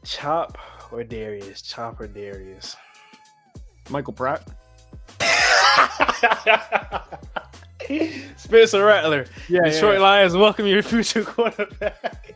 Chop or Darius? Chop or Darius? Michael Pratt. Spencer Rattler, Yeah. Detroit Lions, welcome your future quarterback.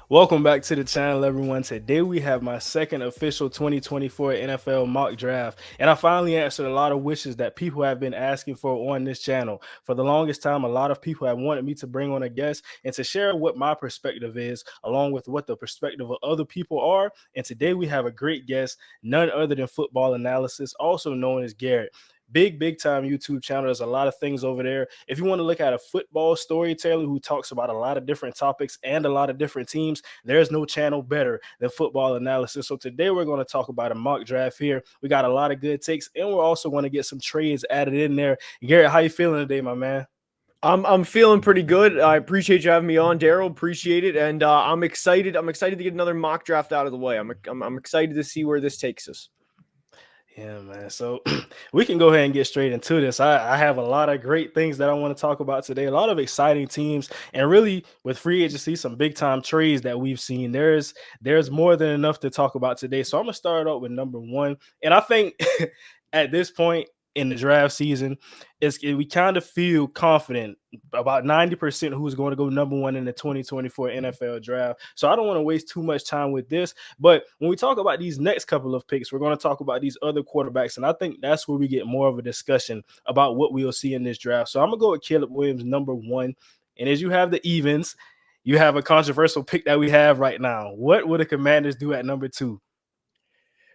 Welcome back to the channel, everyone. Today we have my second official 2024 NFL mock draft, and I finally answered a lot of wishes that people have been asking for on this channel. For the longest time, a lot of people have wanted me to bring on a guest and to share what my perspective is, along with what the perspective of other people are. And today we have a great guest, none other than Football Analysis, also known as Garrett. Big time YouTube channel. There's a lot of things over there. If you want to look at a football storyteller who talks about a lot of different topics and a lot of different teams, there's no channel better than Football Analysis. So today we're going to talk about a mock draft here. We got a lot of good takes, and we're also going to get some trades added in there. Garrett, how you feeling today, my man? I'm feeling pretty good. I appreciate you having me on, Daryl. Appreciate it, and I'm excited. I'm excited to get another mock draft out of the way. I'm excited to see where this takes us. Yeah, man. So we can go ahead and get straight into this. I have a lot of great things that I want to talk about today. A lot of exciting teams, and really with free agency, some big time trades that we've seen. There's more than enough to talk about today. So I'm gonna start out with number one, and I think at this point in the draft season, we kind of feel confident about 90% who's going to go number one in the 2024 NFL draft. So I don't want to waste too much time with this. But when we talk about these next couple of picks, we're going to talk about these other quarterbacks. And I think that's where we get more of a discussion about what we'll see in this draft. So I'm going to go with Caleb Williams, number one. And as you have the evens, you have a controversial pick that we have right now. What would the Commanders do at number two?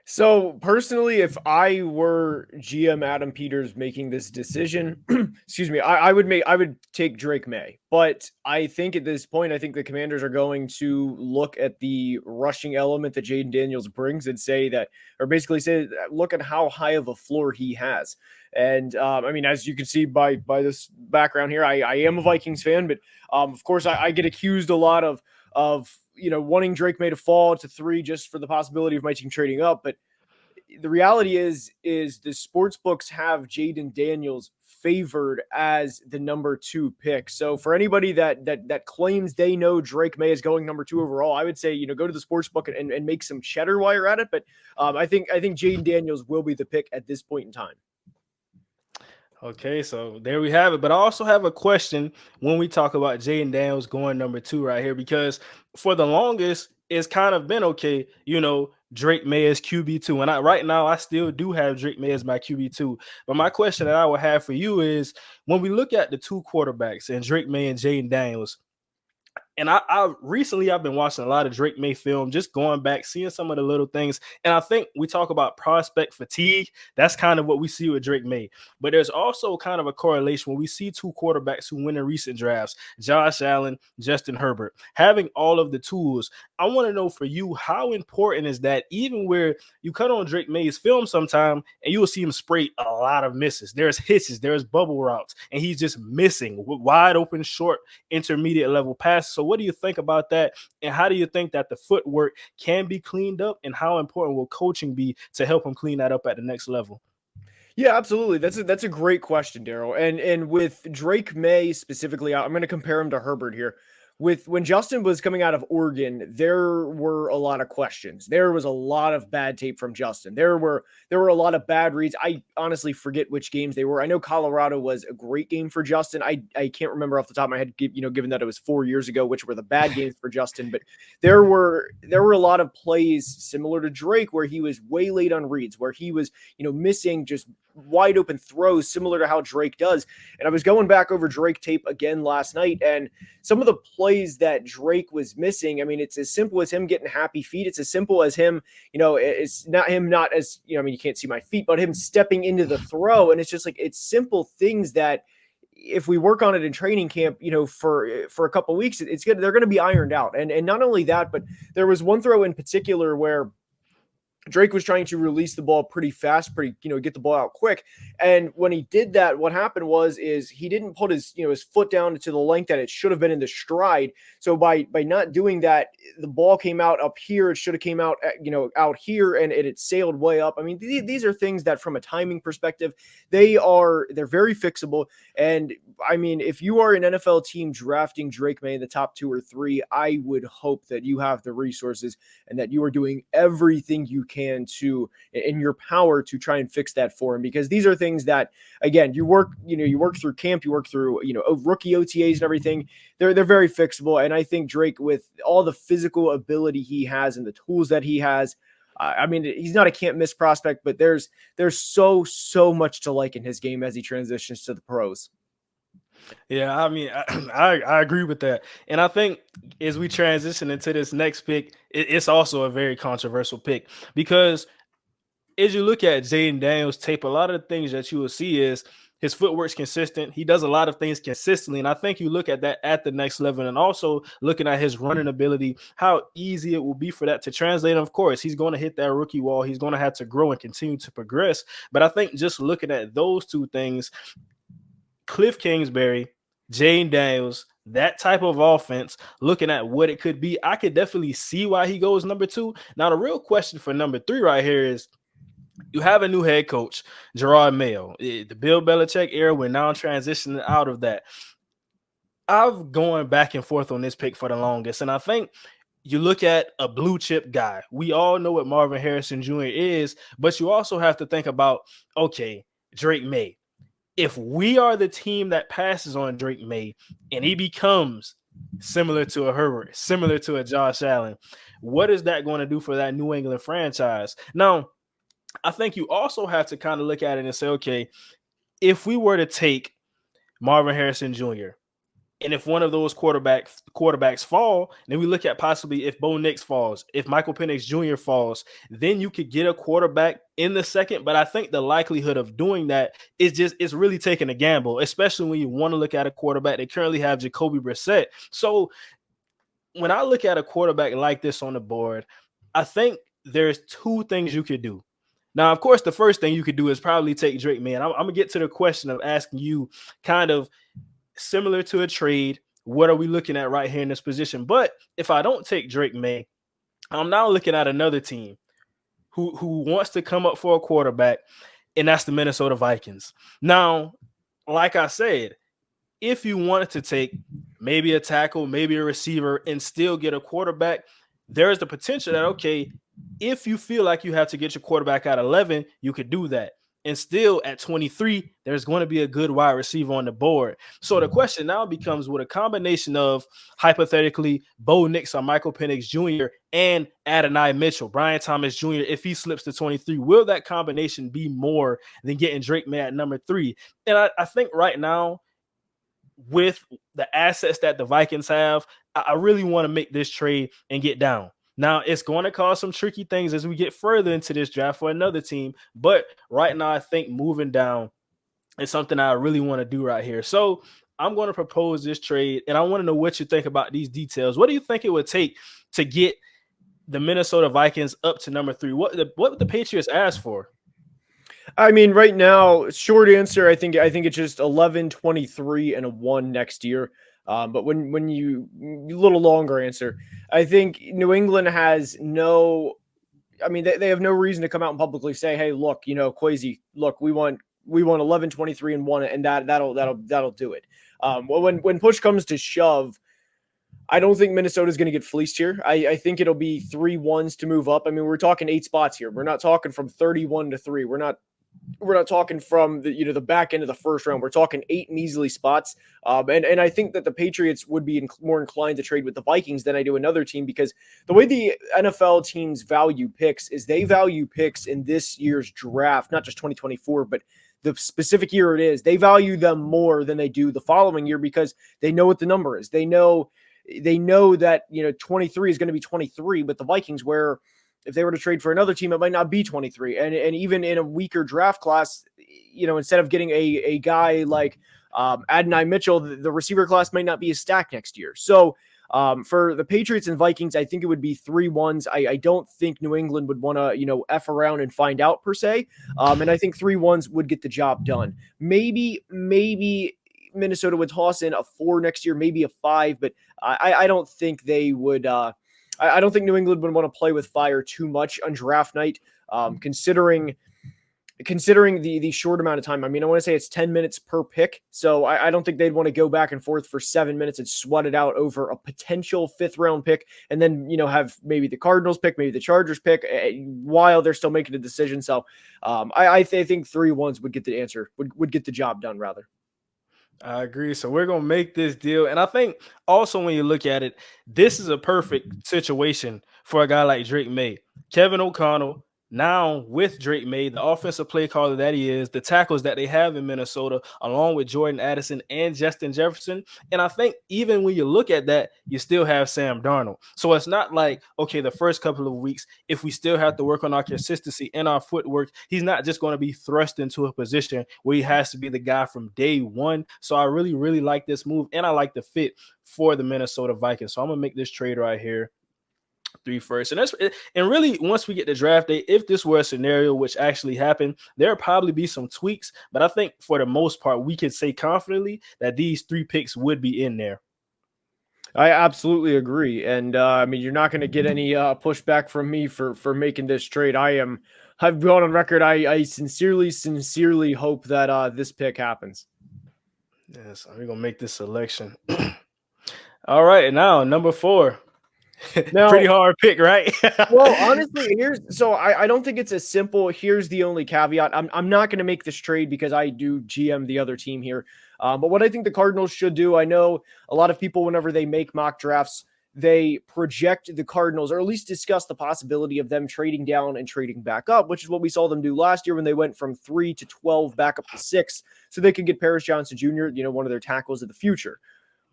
So personally, if I were GM Adam Peters making this decision, excuse me, I would take Drake May. But I think at this point, I think the Commanders are going to look at the rushing element that Jaden Daniels brings and say that, or basically say, look at how high of a floor he has. And I mean, as you can see by this background here, I am a Vikings fan, but of course I get accused a lot of wanting Drake May to fall to 3 just for the possibility of my team trading up. But the reality is the sports books have Jaden Daniels favored as the number 2 pick. So for anybody that claims they know Drake May is going number 2 overall, I would say go to the sports book and make some cheddar while you're at it. But I think Jaden Daniels will be the pick at this point in time. Okay, so there we have it. But I also have a question when we talk about Jaden Daniels going number 2 right here, because for the longest, it's kind of been okay, Drake May is QB2. And right now, I still do have Drake May as my QB2. But my question that I would have for you is when we look at the two quarterbacks and Drake May and Jaden Daniels, and I recently I've been watching a lot of Drake May film, just going back, seeing some of the little things. And I think we talk about prospect fatigue. That's kind of what we see with Drake May. But there's also kind of a correlation when we see two quarterbacks who win in recent drafts, Josh Allen, Justin Herbert, having all of the tools. I want to know for you, how important is that, even where you cut on Drake May's film sometime and you will see him spray a lot of misses. There's hitches, there's bubble routes, and he's just missing wide open, short, intermediate level passes. So what do you think about that? And how do you think that the footwork can be cleaned up? And how important will coaching be to help him clean that up at the next level? Yeah, absolutely. That's a great question, Daryl. And with Drake May specifically, I'm going to compare him to Herbert here. When Justin was coming out of Oregon, there were a lot of questions. There was a lot of bad tape from Justin. There were a lot of bad reads. I honestly forget which games they were. I know Colorado was a great game for Justin. I can't remember off the top of my head, given that it was 4 years ago, which were the bad games for Justin. But there were a lot of plays similar to Drake where he was way late on reads, where he was missing just wide open throws, similar to how Drake does. And I was going back over Drake tape again last night, and some of the plays that Drake was missing, I mean, it's as simple as him getting happy feet. It's as simple as him, it's not him, not as, I mean, you can't see my feet, but him stepping into the throw. And it's just like, it's simple things that if we work on it in training camp, for a couple of weeks, they're going to be ironed out. And not only that, but there was one throw in particular where Drake was trying to release the ball pretty fast, get the ball out quick. And when he did that, what happened is he didn't put his foot down to the length that it should have been in the stride. So by not doing that, the ball came out up here. It should have came out, out here, and it sailed way up. I mean, these are things that from a timing perspective, they're very fixable. And I mean, if you are an NFL team drafting Drake May in the top 2 or 3, I would hope that you have the resources and that you are doing everything you can to in your power to try and fix that for him, because these are things that, again, you work through camp, you work through rookie OTAs and everything. They're very fixable, and I think Drake, with all the physical ability he has and the tools that he has, I mean, he's not a can't miss prospect, but there's so much to like in his game as he transitions to the pros. Yeah, I mean, I agree with that, and I think as we transition into this next pick, it's also a very controversial pick because as you look at Jaden Daniels' tape, a lot of the things that you will see is his footwork's consistent. He does a lot of things consistently, and I think you look at that at the next level, and also looking at his running ability, how easy it will be for that to translate. And of course, he's going to hit that rookie wall. He's going to have to grow and continue to progress. But I think just looking at those two things, Cliff Kingsbury, Jane Daniels, that type of offense, looking at what it could be, I could definitely see why he goes number 2. Now, the real question for number 3 right here is, you have a new head coach, Gerard Mayo. The Bill Belichick era, we're now transitioning out of that. I've gone back and forth on this pick for the longest, and I think you look at a blue chip guy. We all know what Marvin Harrison Jr. is, but you also have to think about, okay, Drake May. If we are the team that passes on Drake May and he becomes similar to a Herbert, similar to a Josh Allen, what is that going to do for that New England franchise? Now, I think you also have to kind of look at it and say, okay, if we were to take Marvin Harrison Jr., and if one of those quarterbacks fall, then we look at possibly if Bo Nix falls, if Michael Penix Jr. falls, then you could get a quarterback in the second. But I think the likelihood of doing that is it's really taking a gamble, especially when you want to look at a quarterback. They currently have Jacoby Brissett. So when I look at a quarterback like this on the board, I think there's 2 things you could do. Now, of course, the first thing you could do is probably take Drake May. I'm going to get to the question of asking you, kind of similar to a trade, what are we looking at right here in this position? But if I don't take Drake May, I'm now looking at another team who wants to come up for a quarterback, and that's the Minnesota Vikings. Now, like I said, if you wanted to take maybe a tackle, maybe a receiver, and still get a quarterback, there is the potential that, okay, if you feel like you have to get your quarterback at 11, you could do that. And still at 23, there's going to be a good wide receiver on the board. So the question now becomes, with a combination of, hypothetically, Bo Nix or Michael Penix Jr. and Adonai Mitchell, Brian Thomas Jr., if he slips to 23, will that combination be more than getting Drake May at number 3? And I think right now, with the assets that the Vikings have, I really want to make this trade and get down. Now, it's going to cause some tricky things as we get further into this draft for another team. But right now, I think moving down is something I really want to do right here. So I'm going to propose this trade, and I want to know what you think about these details. What do you think it would take to get the Minnesota Vikings up to number 3? What would the Patriots ask for? I mean, right now, short answer, I think it's just 11, 23, and a 1 next year. But when you little longer answer, I think New England has no. I mean, they have no reason to come out and publicly say, "Hey, look, Kwesi, look, we want 11, 23, and 1, and that'll do it." Well, when push comes to shove, I don't think Minnesota's going to get fleeced here. I think it'll be 3 1s to move up. I mean, we're talking 8 spots here. We're not talking from 31 to 3. We're not talking from the back end of the first round. We're talking 8 measly spots. And I think that the Patriots would be more inclined to trade with the Vikings than I do another team, because the way the NFL teams value picks is they value picks in this year's draft, not just 2024, but the specific year it is. They value them more than they do the following year because they know what the number is. They know that 23 is going to be 23, but the Vikings, where if they were to trade for another team, it might not be 23. And even in a weaker draft class, instead of getting a guy like Adonai Mitchell, the receiver class might not be as stacked next year. So For the Patriots and Vikings, I think it would be 3-1s. I don't think New England would want to, F around and find out per se. And I think 3-1s would get the job done. Maybe Minnesota would toss in a 4 next year, maybe a 5, but I don't think they would. I don't think New England would want to play with fire too much on draft night, considering the short amount of time. I mean, I want to say it's 10 minutes per pick. So I don't think they'd want to go back and forth for 7 minutes and sweat it out over a potential 5th round pick. And then, have maybe the Cardinals pick, maybe the Chargers pick while they're still making a decision. So I think 3-1s would get the answer, would get the job done rather. I agree. So we're gonna make this deal, and I think also when you look at it, this is a perfect situation for a guy like Drake May, Kevin O'Connell. Now with Drake May, the offensive play caller that he is, the tackles that they have in Minnesota, along with Jordan Addison and Justin Jefferson, and I think even when you look at that, you still have Sam Darnold. So it's not like, okay, the first couple of weeks, if we still have to work on our consistency and our footwork, he's not just going to be thrust into a position where he has to be the guy from day one. So I really, really like this move, and I like the fit for the Minnesota Vikings. So I'm gonna make this trade right here. 3 first, and really once we get to draft day, if this were a scenario which actually happened, there'll probably be some tweaks, but I think for the most part we could say confidently that these 3 picks would be in there. I absolutely agree, and I mean, you're not going to get any pushback from me for making this trade. I've gone on record. I sincerely hope that this pick happens. Yes, we're gonna make this selection. All right, now number 4. Now, Pretty hard pick, right? well, honestly, I don't think it's as simple. Here's the only caveat. I'm not going to make this trade because I do GM the other team here. But what I think the Cardinals should do, I know a lot of people, whenever they make mock drafts, they project the Cardinals, or at least discuss the possibility of them trading down and trading back up, which is what we saw them do last year when they went from 3 to 12 back up to 6, so they could get Paris Johnson Jr., one of their tackles of the future.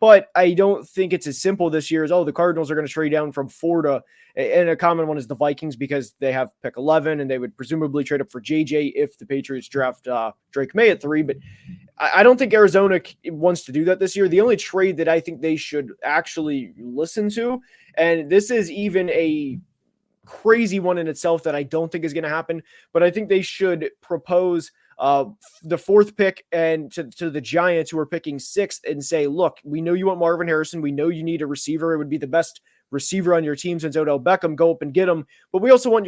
But I don't think it's as simple this year as, the Cardinals are going to trade down from 4 to, and a common one is the Vikings because they have pick 11 and they would presumably trade up for JJ if the Patriots draft Drake May at 3. But I don't think Arizona wants to do that this year. The only trade that I think they should actually listen to, and this is even a crazy one in itself that I don't think is going to happen, but I think they should propose the 4th pick and to the Giants, who are picking 6th, and say, look, we know you want Marvin Harrison. We know you need a receiver. It would be the best receiver on your team since Odell Beckham. Go up and get him. But we also want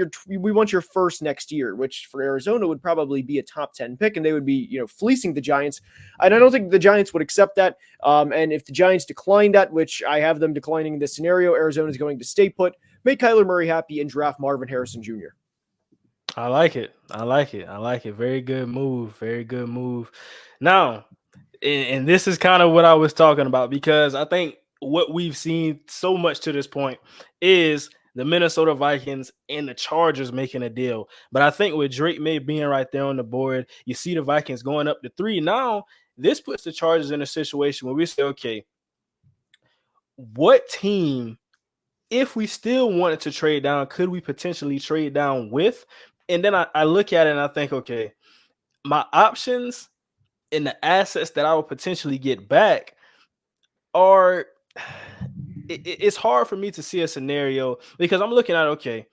your first next year, which for Arizona would probably be a top 10 pick, and they would be, fleecing the Giants. And I don't think the Giants would accept that. And if the Giants decline that, which I have them declining in this scenario, Arizona is going to stay put, make Kyler Murray happy, and draft Marvin Harrison Jr. I like it. I like it. I like it. Very good move. Very good move. Now, and this is kind of what I was talking about, because I think what we've seen so much to this point is the Minnesota Vikings and the Chargers making a deal. But I think with Drake May being right there on the board, you see the Vikings going up to 3. Now, this puts the Chargers in a situation where we say, okay, what team, if we still wanted to trade down, could we potentially trade down with? And then I look at it and I think, okay, my options and the assets that I would potentially get back are, it's hard for me to see a scenario, because I'm looking at, okay,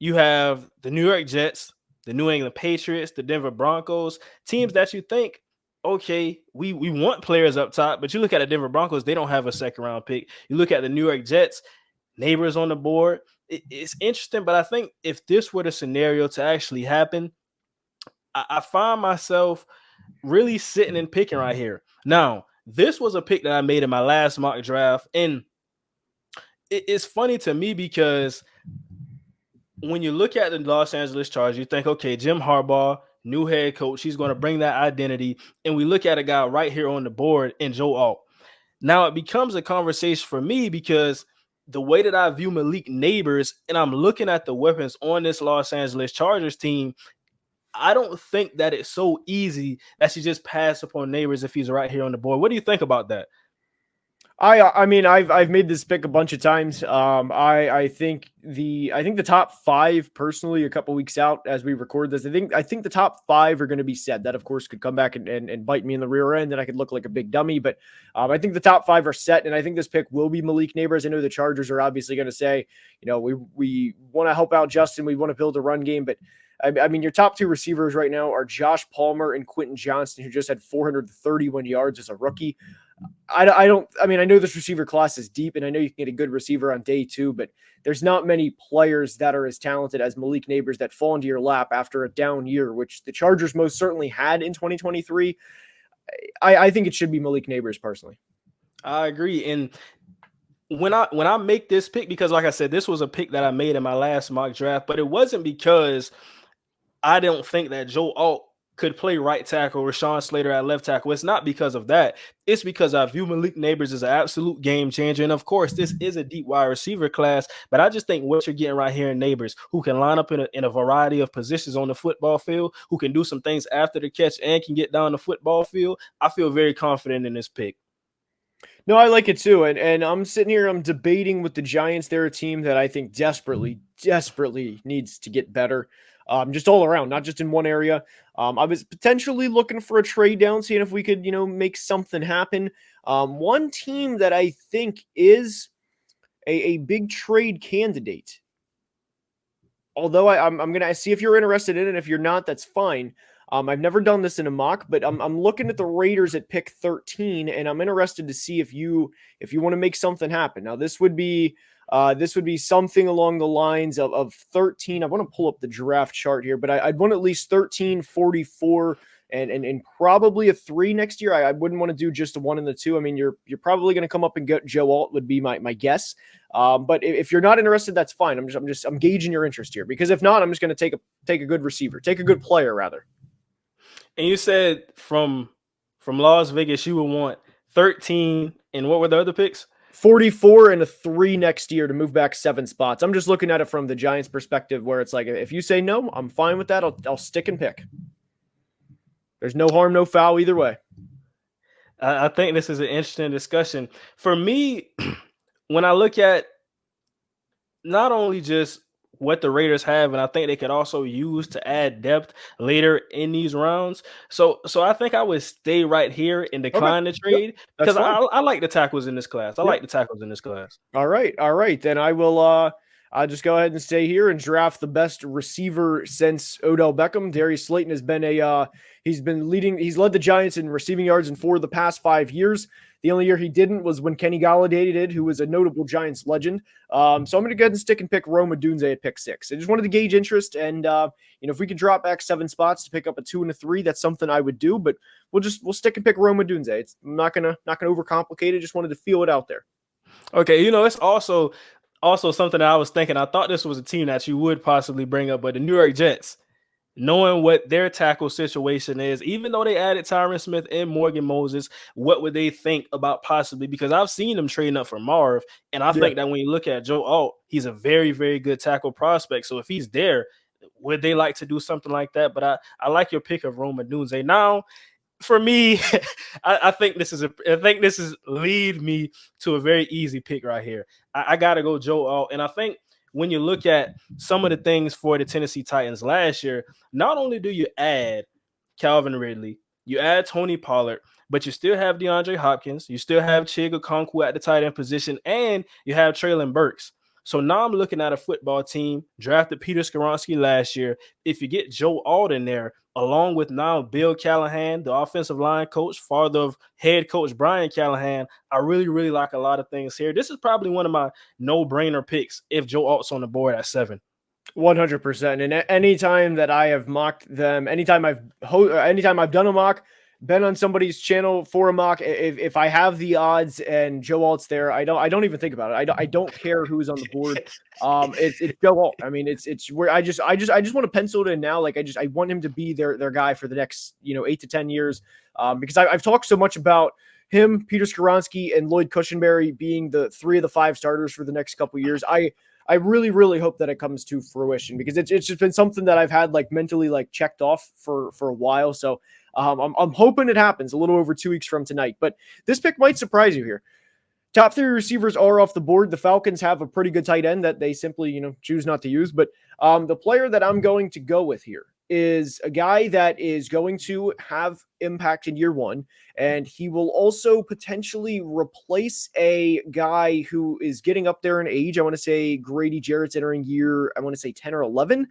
you have the New York Jets, the New England Patriots, the Denver Broncos, teams that you think, okay, we want players up top, but you look at the Denver Broncos, they don't have a 2nd-round pick. You look at the New York Jets, Neighbors on the board. It's interesting, but I think if this were the scenario to actually happen, I find myself really sitting and picking right here. Now, this was a pick that I made in my last mock draft, and it's funny to me because when you look at the Los Angeles Chargers, you think, okay, Jim Harbaugh, new head coach, he's going to bring that identity, and we look at a guy right here on the board in Joe Alt. Now it becomes a conversation for me because the way that I view Malik Neighbors, and I'm looking at the weapons on this Los Angeles Chargers team, I don't think that it's so easy that you just pass upon Neighbors if he's right here on the board. What do you think about that? I mean I've made this pick a bunch of times. I think the top five personally a couple weeks out as we record this. I think the top five are going to be set. That of course could come back and bite me in the rear end, and I could look like a big dummy. But I think the top five are set, and I think this pick will be Malik Neighbors. I know the Chargers are obviously going to say, we want to help out Justin, we want to build a run game, but I mean, your top two receivers right now are Josh Palmer and Quentin Johnston, who just had 431 yards as a rookie. I don't. I mean, I know this receiver class is deep, and I know you can get a good receiver on day two, but there's not many players that are as talented as Malik Neighbors that fall into your lap after a down year, which the Chargers most certainly had in 2023. I think it should be Malik Neighbors personally. I agree. And when I make this pick, because like I said, this was a pick that I made in my last mock draft, but it wasn't because I don't think that Joe Alt could play right tackle, Rashawn Slater at left tackle. It's not because of that. It's because I view Malik Neighbors as an absolute game changer. And of course, this is a deep wide receiver class, but I just think what you're getting right here in Neighbors, who can line up in a variety of positions on the football field, who can do some things after the catch and can get down the football field, I feel very confident in this pick. No, I like it too. And I'm sitting here, I'm debating with the Giants. They're a team that I think desperately needs to get better. Just all around, not just in one area. I was potentially looking for a trade down, seeing if we could, make something happen. One team that I think is a big trade candidate, although I'm going to see if you're interested in it. If you're not, that's fine. I've never done this in a mock, but I'm looking at the Raiders at pick 13, and I'm interested to see if you want to make something happen. Now, this would be something along the lines of 13. I want to pull up the draft chart here, but I'd want at least 13, 44, and probably a 3 next year. I wouldn't want to do just a 1 and the 2. I mean, you're probably going to come up and get Joe Alt would be my guess. But if you're not interested, that's fine. I'm gauging your interest here, because if not, I'm just going to take a good receiver, take a good player rather. And you said from Las Vegas, you would want 13, and what were the other picks? 44 and a 3 next year to move back 7 spots. I'm just looking at it from the Giants' perspective, where it's like, if you say no, I'm fine with that. I'll stick and pick. There's no harm, no foul either way. I think this is an interesting discussion. For me, when I look at not only just what the Raiders have, and I think they could also use to add depth later in these rounds. So I think I would stay right here and decline the trade. Yep, because I like the tackles in this class. I like the tackles in this class. All right. Then I will I'll just go ahead and stay here and draft the best receiver since Odell Beckham. Darius Slayton has been he's led the Giants in receiving yards in 4 of the past 5 years. The only year he didn't was when Kenny Golladay did, who was a notable Giants legend. So I'm going to go ahead and stick and pick Rome Odunze at pick 6. I just wanted to gauge interest, and if we could drop back 7 spots to pick up a 2 and a 3, that's something I would do. But we'll stick and pick Rome Odunze. It's not gonna overcomplicate it. Just wanted to feel it out there. Okay, it's also something that I was thinking. I thought this was a team that you would possibly bring up, but the New York Jets, knowing what their tackle situation is, even though they added Tyron Smith and Morgan Moses, what would they think about possibly? Because I've seen them trading up for Marv, and I think that when you look at Joe Alt, he's a very, very good tackle prospect. So if he's there, would they like to do something like that? But I like your pick of Rome Odunze. Now, for me, I think this is lead me to a very easy pick right here. I gotta go Joe Alt, and I think when you look at some of the things for the Tennessee Titans last year, not only do you add Calvin Ridley, you add Tony Pollard, but you still have DeAndre Hopkins, you still have Chig Okonkwo at the tight end position, and you have Treylon Burks. So now I'm looking at a football team, drafted Peter Skoronski last year. If you get Joe Alt in there, along with now Bill Callahan, the offensive line coach, father of head coach Brian Callahan, I really, really like a lot of things here. This is probably one of my no-brainer picks if Joe Alt's on the board at 7. 100%. And anytime that I have mocked them, anytime I've done a mock, been on somebody's channel for a mock, if I have the odds and Joe Alt's there, I don't even think about it. I don't care who's on the board. It's Joe Alt. I mean, it's where I just want to pencil it in now. Like I want him to be their guy for the next 8 to 10 years. Because I've talked so much about him, Peter Skoronski, and Lloyd Cushenberry being the 3 of the 5 starters for the next couple of years. I really, really hope that it comes to fruition, because it's just been something that I've had mentally checked off for a while. So I'm hoping it happens a little over 2 weeks from tonight. But this pick might surprise you here. top three receivers are off the board. The Falcons have a pretty good tight end that they simply, choose not to use. But the player that I'm going to go with here is a guy that is going to have impact in year one, and he will also potentially replace a guy who is getting up there in age. I want to say Grady Jarrett's entering year, I want to say 10 or 11.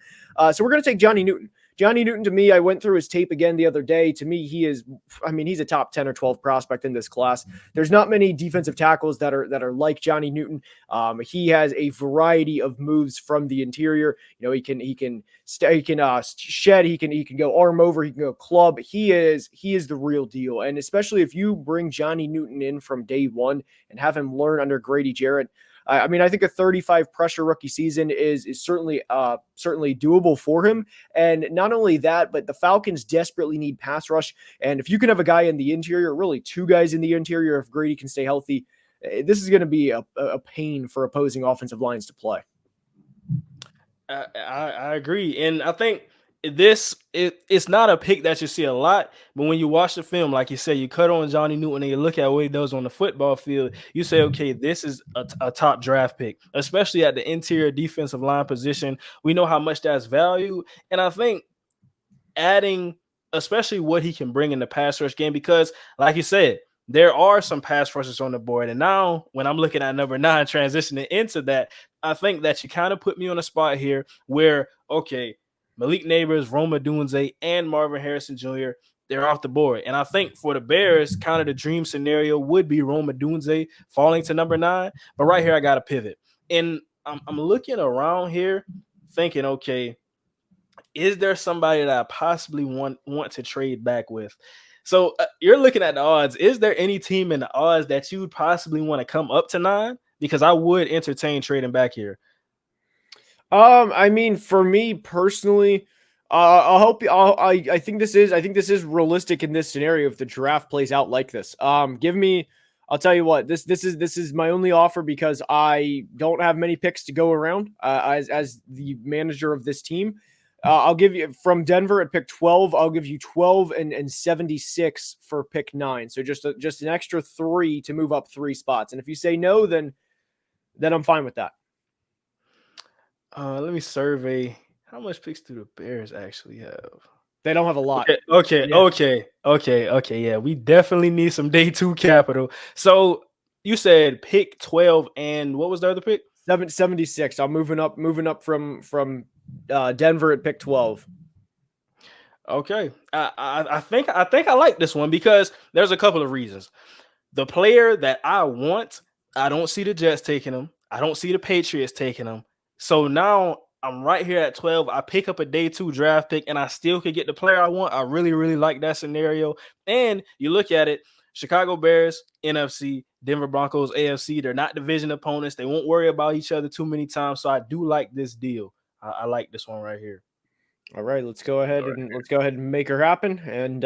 So we're going to take Johnny Newton. Johnny Newton, to me, I went through his tape again the other day. To me, he's a top 10 or 12 prospect in this class. There's not many defensive tackles that are like Johnny Newton. He has a variety of moves from the interior. He can shed, he can go arm over, he can go club. He is the real deal. And especially if you bring Johnny Newton in from day one and have him learn under Grady Jarrett, I think a 35 pressure rookie season is certainly doable for him. And not only that, but the Falcons desperately need pass rush. And if you can have a guy in the interior, really two guys in the interior, if Grady can stay healthy, this is going to be a pain for opposing offensive lines to play. I agree, and I think it's not a pick that you see a lot, but when you watch the film, like you said, you cut on Johnny Newton and you look at what he does on the football field, you say, okay, this is a top draft pick, especially at the interior defensive line position. We know how much that's valued, and I think adding, especially what he can bring in the pass rush game, because like you said, there are some pass rushers on the board. And now when I'm looking at number 9 transitioning into that, I think that you kind of put me on a spot here where, okay, Malik Neighbors, Roma Dunze, and Marvin Harrison Jr., they're off the board. And I think for the Bears, kind of the dream scenario would be Roma Dunze falling to number 9. But right here, I got to pivot. And I'm looking around here thinking, okay, is there somebody that I possibly want to trade back with? So you're looking at the odds. Is there any team in the odds that you would possibly want to come up to 9? Because I would entertain trading back here. For me personally, I'll help you. I think this is realistic in this scenario if the draft plays out like this. I'll tell you what, this is my only offer because I don't have many picks to go around as the manager of this team. I'll give you from Denver at pick 12. I'll give you 12 and 76 for pick 9. So just an extra 3 to move up 3 spots. And if you say no, then I'm fine with that. Let me survey. How much picks do the Bears actually have? They don't have a lot. Okay. Yeah, we definitely need some day 2 capital. So you said pick 12 and what was the other pick? 76. I'm moving up from Denver at pick 12. Okay. I think I like this one because there's a couple of reasons. The player that I want, I don't see the Jets taking him. I don't see the Patriots taking him. So now I'm right here at 12. I pick up a day 2 draft pick and I still could get the player I want. I really, really like that scenario. And you look at it, Chicago Bears, NFC, Denver Broncos, AFC, they're not division opponents. They won't worry about each other too many times. So I do like this deal. I like this one right here. All right, let's go ahead and make her happen. And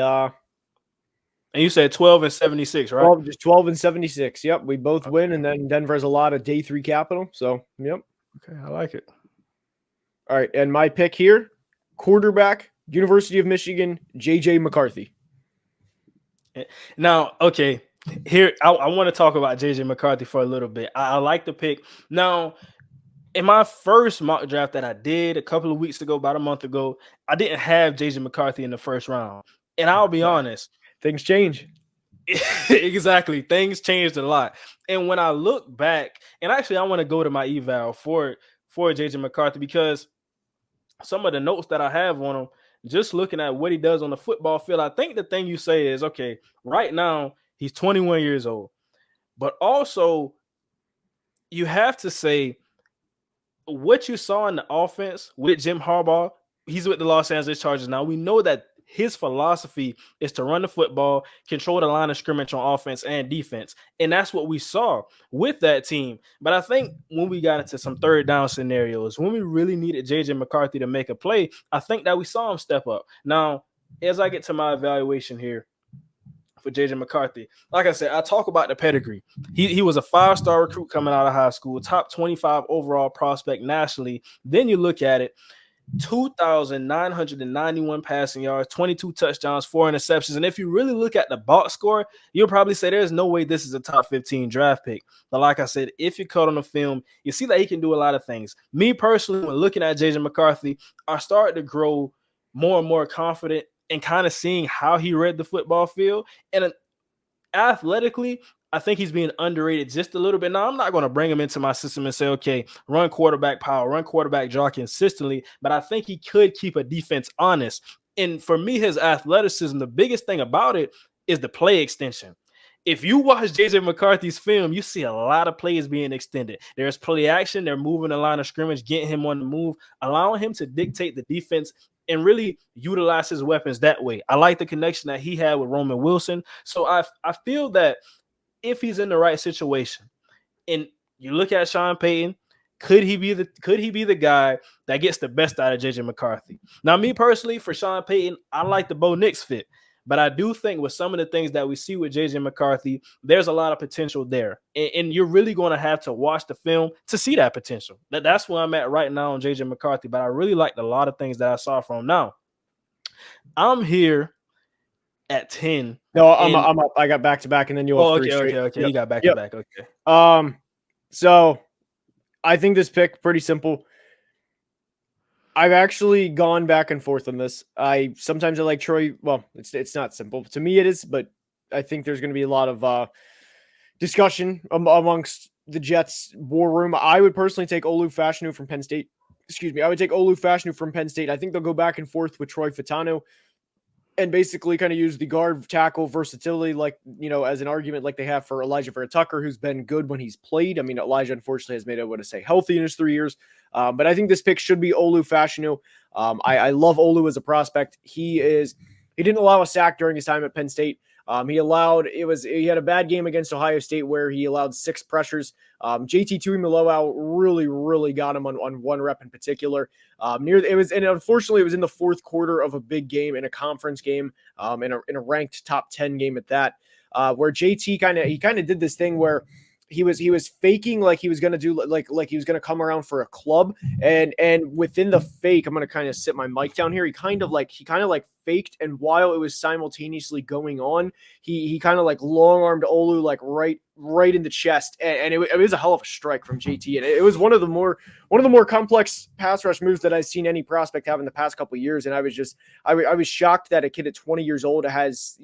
you said 12 and 76, right? Just 12 and 76. Yep, we both win, and then Denver has a lot of day 3 capital. So, yep. Okay, I like it. All right, and my pick here, quarterback, University of Michigan, J.J. McCarthy. Now, okay, here I want to talk about J.J. McCarthy for a little bit. I like the pick. Now, in my first mock draft that I did a couple of weeks ago, about a month ago, I didn't have J.J. McCarthy in the first round. And I'll be honest. Things change. Exactly. Things changed a lot. And when I look back, and actually I want to go to my eval for JJ McCarthy because some of the notes that I have on him, just looking at what he does on the football field, I think the thing you say is, okay, right now he's 21 years old. But also you have to say what you saw in the offense with Jim Harbaugh, he's with the Los Angeles Chargers now. We know that his philosophy is to run the football, control the line of scrimmage on offense and defense. And that's what we saw with that team. But I think when we got into some third down scenarios, when we really needed J.J. McCarthy to make a play, I think that we saw him step up. Now, as I get to my evaluation here for J.J. McCarthy, like I said, I talk about the pedigree. He was a 5-star recruit coming out of high school, top 25 overall prospect nationally. Then you look at it, 2,991 passing yards, 22 touchdowns, 4 interceptions. And if you really look at the box score, you'll probably say there's no way this is a top 15 draft pick. But like I said, if you cut on the film, you see that he can do a lot of things. Me personally, when looking at JJ McCarthy, I started to grow more and more confident and kind of seeing how he read the football field. And athletically, I think he's being underrated just a little bit. Now, I'm not going to bring him into my system and say, okay, run quarterback power, run quarterback draw consistently, but I think he could keep a defense honest. And for me, his athleticism, the biggest thing about it is the play extension. If you watch JJ McCarthy's film, you see a lot of plays being extended. There's play action, they're moving the line of scrimmage, getting him on the move, allowing him to dictate the defense and really utilize his weapons that way. I like the connection that he had with Roman Wilson. So I feel that if he's in the right situation, and you look at Sean Payton, could he be the guy that gets the best out of JJ McCarthy? Now, me personally, for Sean Payton, I like the Bo Nix fit. But I do think with some of the things that we see with JJ McCarthy, there's a lot of potential there. And you're really going to have to watch the film to see that potential. That's where I'm at right now on JJ McCarthy. But I really liked a lot of things that I saw from him. Now, I'm here at 10. No, And I'm up. I got back to back, and then you'll have oh, three okay, straight. okay, okay. Yep. You got back to Yep. back. Okay. So I think this pick pretty simple. I've actually gone back and forth on this. Sometimes I like Troy. Well, it's not simple to me. It is, but I think there's going to be a lot of discussion amongst the Jets war room. I would personally take Olu Fashanu from Penn State. Excuse me. I would take Olu Fashanu from Penn State. I think they'll go back and forth with Troy Fatano and basically kind of use the guard tackle versatility, like, as an argument like they have for Elijah Vera Tucker, who's been good when he's played. I mean, Elijah unfortunately has made it, healthy in his 3 years. But I think this pick should be Olu Fashanu. I love Olu as a prospect. He didn't allow a sack during his time at Penn State. He had a bad game against Ohio State where he allowed 6 pressures. JT Tuimoloau really, really got him on one rep in particular. And unfortunately it was in the fourth quarter of a big game in a conference game, in a ranked top 10 game at that, where JT kind of did this thing where he was faking like he was gonna do like he was gonna come around for a club, and within the fake, I'm gonna kind of sit my mic down here. He kind of like faked, and while it was simultaneously going on, he kind of like long armed Olu like right in the chest, and it was a hell of a strike from JT, and it was one of the more complex pass rush moves that I've seen any prospect have in the past couple of years, and I was shocked that a kid at 20 years old has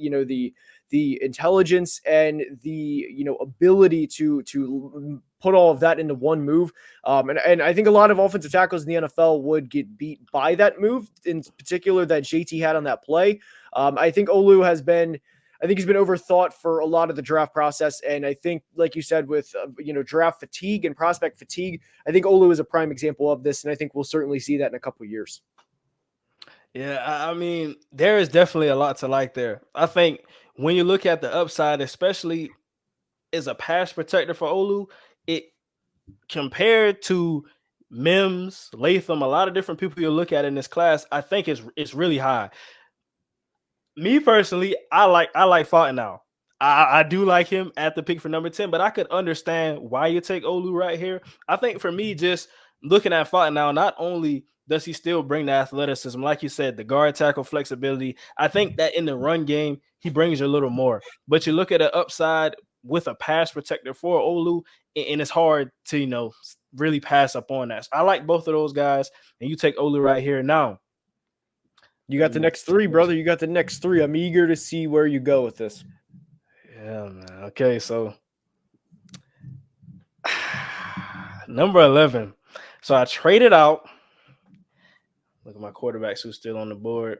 the intelligence and the ability to put all of that into one move. And I think a lot of offensive tackles in the NFL would get beat by that move, in particular that JT had on that play. I think Olu he's been overthought for a lot of the draft process. And I think, like you said, with draft fatigue and prospect fatigue, I think Olu is a prime example of this. And I think we'll certainly see that in a couple of years. Yeah, I mean, there is definitely a lot to like there. I think when you look at the upside, especially as a pass protector for Olu, it compared to Mims, Latham, a lot of different people you look at in this class, I think it's really high. Me personally, I like Fontenot. I do like him at the pick for number 10, but I could understand why you take Olu right here. I think for me, just looking at Fontenot, not only does he still bring the athleticism, like you said, the guard tackle flexibility, I think that in the run game, he brings you a little more. But you look at the upside with a pass protector for Olu, and it's hard to, really pass up on that. So I like both of those guys, and you take Olu right here now. You got the next 3, brother. You got the next 3. I'm eager to see where you go with this. Yeah, man. Okay, so number 11. So I traded out. Look at my quarterbacks who's still on the board.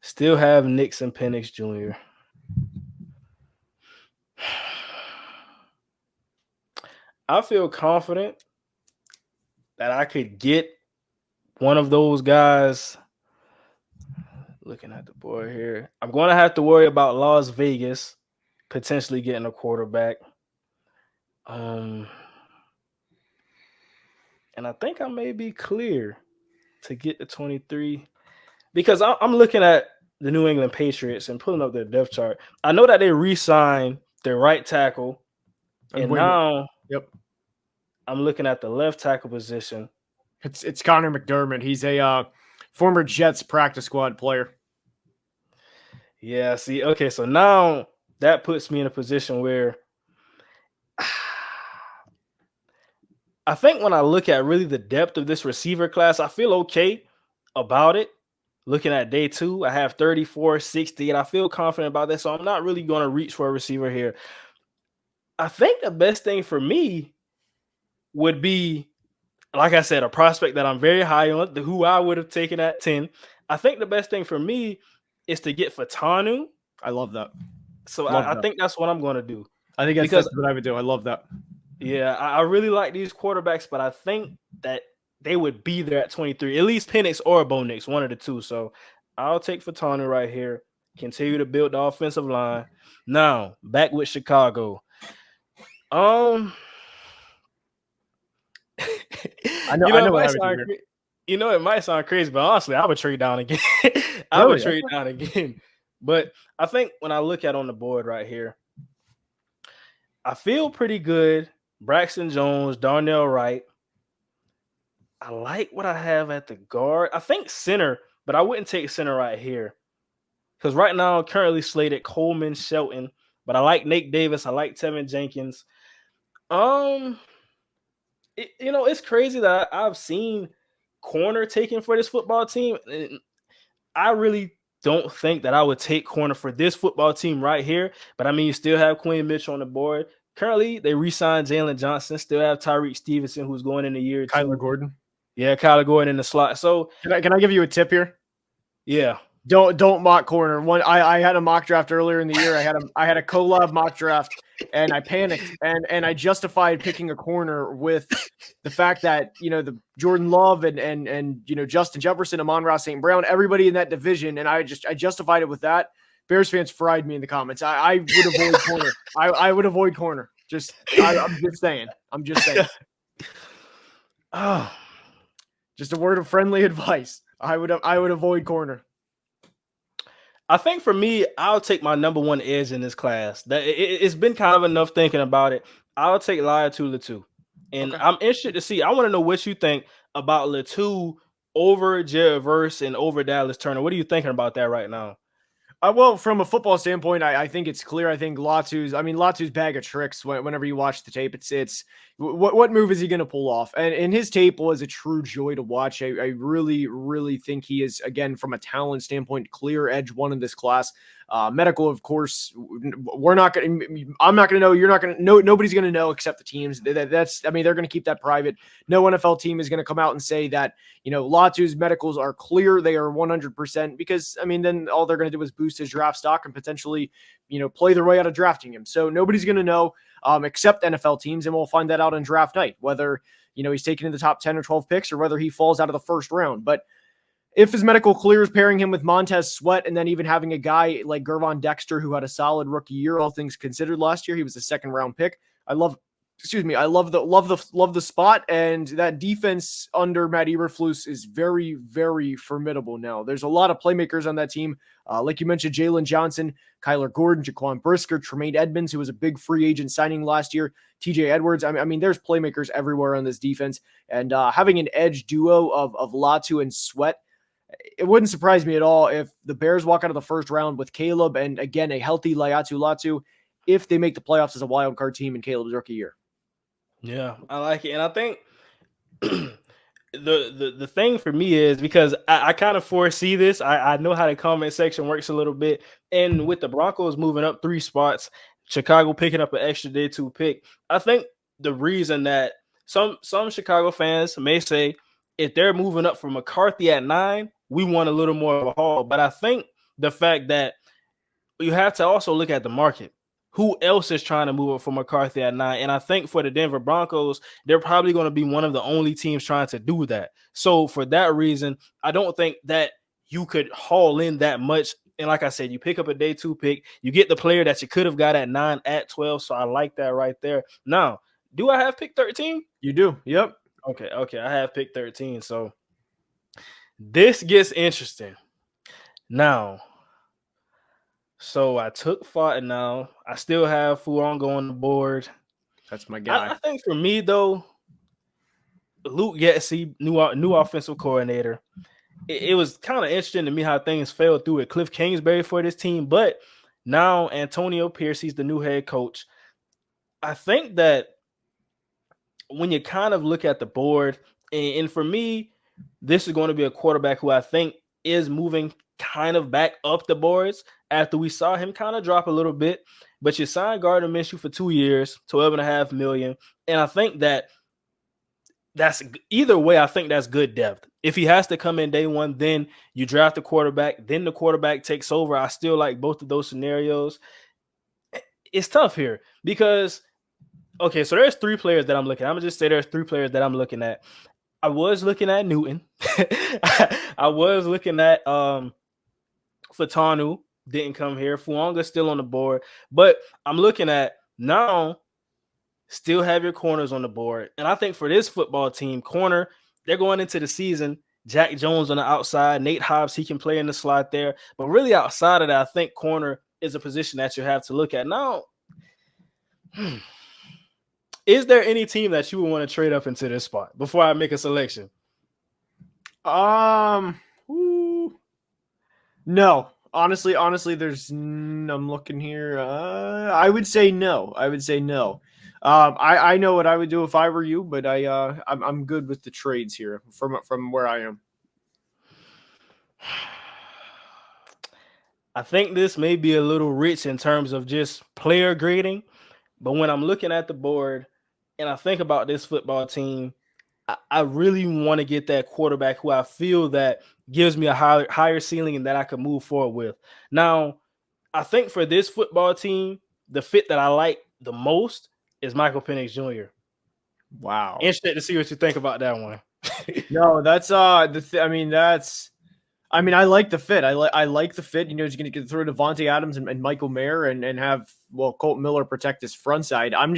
Still have Nixon Penix Jr. I feel confident that I could get one of those guys. Looking at the board here, I'm going to have to worry about Las Vegas potentially getting a quarterback. And I think I may be clear to get the 23 because I'm looking at the New England Patriots and pulling up their depth chart. I know that they re-signed their right tackle, and now yep, I'm looking at the left tackle position. It's Connor McDermott. He's a former Jets practice squad player. Yeah, see, okay, so now that puts me in a position where I think when I look at really the depth of this receiver class, I feel okay about it. Looking at day two, I have 34, 60, and I feel confident about that. So I'm not really going to reach for a receiver here. I think the best thing for me would be, like I said, a prospect that I'm very high on, who I would have taken at 10. I think the best thing for me is to get Fatanu. I love that. So Love I that. think that's what I'm going to do. I think that's Because what I would do. I love that. yeah, I really like these quarterbacks, but I think that they would be there at 23, at least Penix or Bo Nix, one of the two. So I'll take Fatani right here. Continue to build the offensive line. Now back with Chicago. Um, I it know what might I would do sound, here. it might sound crazy, but honestly, I would trade down again. I would Really? trade down again. But I think when I look at on the board right here, I feel pretty good. Braxton Jones, Darnell Wright. I like what I have at the guard. I think center, but I wouldn't take center right here. Because right now, I'm currently slated Coleman, Shelton, but I like Nate Davis. I like Tevin Jenkins. Um, it's crazy that I've seen corner taken for this football team. And I really don't think that I would take corner for this football team right here. But I mean, you still have Quinn Mitchell on the board. Currently, they re-signed Jalen Johnson. Still have Tyreek Stevenson, who's going into year Kyler two. Gordon. Yeah, Kyler Gordon in the slot. So Can I give you a tip here? yeah. Don't mock corner. I had a mock draft earlier in the year. I had a collab mock draft and I panicked and I justified picking a corner with the fact that the Jordan Love and Justin Jefferson, Amon-Ra St. Brown, everybody in that division, and I justified it with that. Bears fans fried me in the comments. I would avoid corner. I would avoid corner. I'm just saying. I'm just saying. Oh, Just a word of friendly advice. I would avoid corner. I think for me, I'll take my number one edge in this class. It's been kind of enough thinking about it. I'll take Laiatu Latu. And Okay. I'm interested to see. I want to know what you think about Latu over Jared Verse and over Dallas Turner. What are you thinking about that right now? Well, from a football standpoint, I think it's clear. I think Latu's bag of tricks. Whenever you watch the tape, it's what move is he going to pull off? And his tape was a true joy to watch. I really think he is, again, from a talent standpoint, clear edge one in this class. Medical, of course, we're not going to. I'm not going to know. You're not going to know. Nobody's going to know except the teams. They're going to keep that private. No NFL team is going to come out and say that Latu's medicals are clear. They are 100% because then all they're going to do is boost his draft stock and potentially play their way out of drafting him. So nobody's going to know except NFL teams, and we'll find that out on draft night whether he's taken in the top 10 or 12 picks or whether he falls out of the first round. But if his medical clears, pairing him with Montez Sweat, and then even having a guy like Gervon Dexter, who had a solid rookie year, all things considered, last year, he was a second round pick. I love the spot, and that defense under Matt Eberflus is very, very formidable now. There's a lot of playmakers on that team. Like you mentioned, Jalen Johnson, Kyler Gordon, Jaquan Brisker, Tremaine Edmonds, who was a big free agent signing last year, TJ Edwards. I mean, there's playmakers everywhere on this defense, and having an edge duo of Latu and Sweat, it wouldn't surprise me at all if the Bears walk out of the first round with Caleb and, again, a healthy Latu if they make the playoffs as a wild card team in Caleb's rookie year. Yeah, I like it. And I think the thing for me is because I kind of foresee this. I know how the comment section works a little bit. And with the Broncos moving up 3 spots, Chicago picking up an extra day 2 pick, I think the reason that some Chicago fans may say if they're moving up from McCarthy at 9, we want a little more of a haul. But I think the fact that you have to also look at the market. Who else is trying to move up for McCarthy at 9? And I think for the Denver Broncos, they're probably going to be one of the only teams trying to do that. So for that reason, I don't think that you could haul in that much. And like I said, you pick up a day 2 pick, you get the player that you could have got at 9 at 12. So I like that right there. Now, do I have pick 13? You do. Yep. Okay. I have pick 13. So this gets interesting. Now, so I took Fontenot. I still have Fuongo on the board. That's my guy. I think for me, though, Luke Getsy, new offensive coordinator. It was kind of interesting to me how things fell through with Cliff Kingsbury for this team, but now Antonio Pierce, he's the new head coach. I think that when you kind of look at the board, and for me, this is going to be a quarterback who I think is moving kind of back up the boards after we saw him kind of drop a little bit. But you signed Gardner Minshew for 2 years, 12.5 million. And I think that's either way, I think that's good depth. If he has to come in day one, then you draft a quarterback, then the quarterback takes over. I still like both of those scenarios. It's tough here because okay, so there's three players that I'm looking at. I'm gonna just say there's three players that I'm looking at. I was looking at Newton. I was looking at Fatanu, didn't come here. Fuanga still on the board, but I'm looking at now. Still have your corners on the board, and I think for this football team, corner they're going into the season. Jack Jones on the outside, Nate Hobbs, he can play in the slot there, but really outside of that, I think corner is a position that you have to look at now. Is there any team that you would want to trade up into this spot before I make a selection? No. Honestly, there's. I'm looking here. I would say no. I know what I would do if I were you, but I'm good with the trades here from where I am. I think this may be a little rich in terms of just player grading, but when I'm looking at the board and I think about this football team, I really want to get that quarterback who I feel that gives me a higher ceiling and that I can move forward with. Now, I think for this football team, the fit that I like the most is Michael Penix Jr. Wow. Interested to see what you think about that one. No, that's I like the fit. I like the fit. You know, he's going to throw Devontae Adams and Michael Mayer and have Colt Miller protect his front side. I'm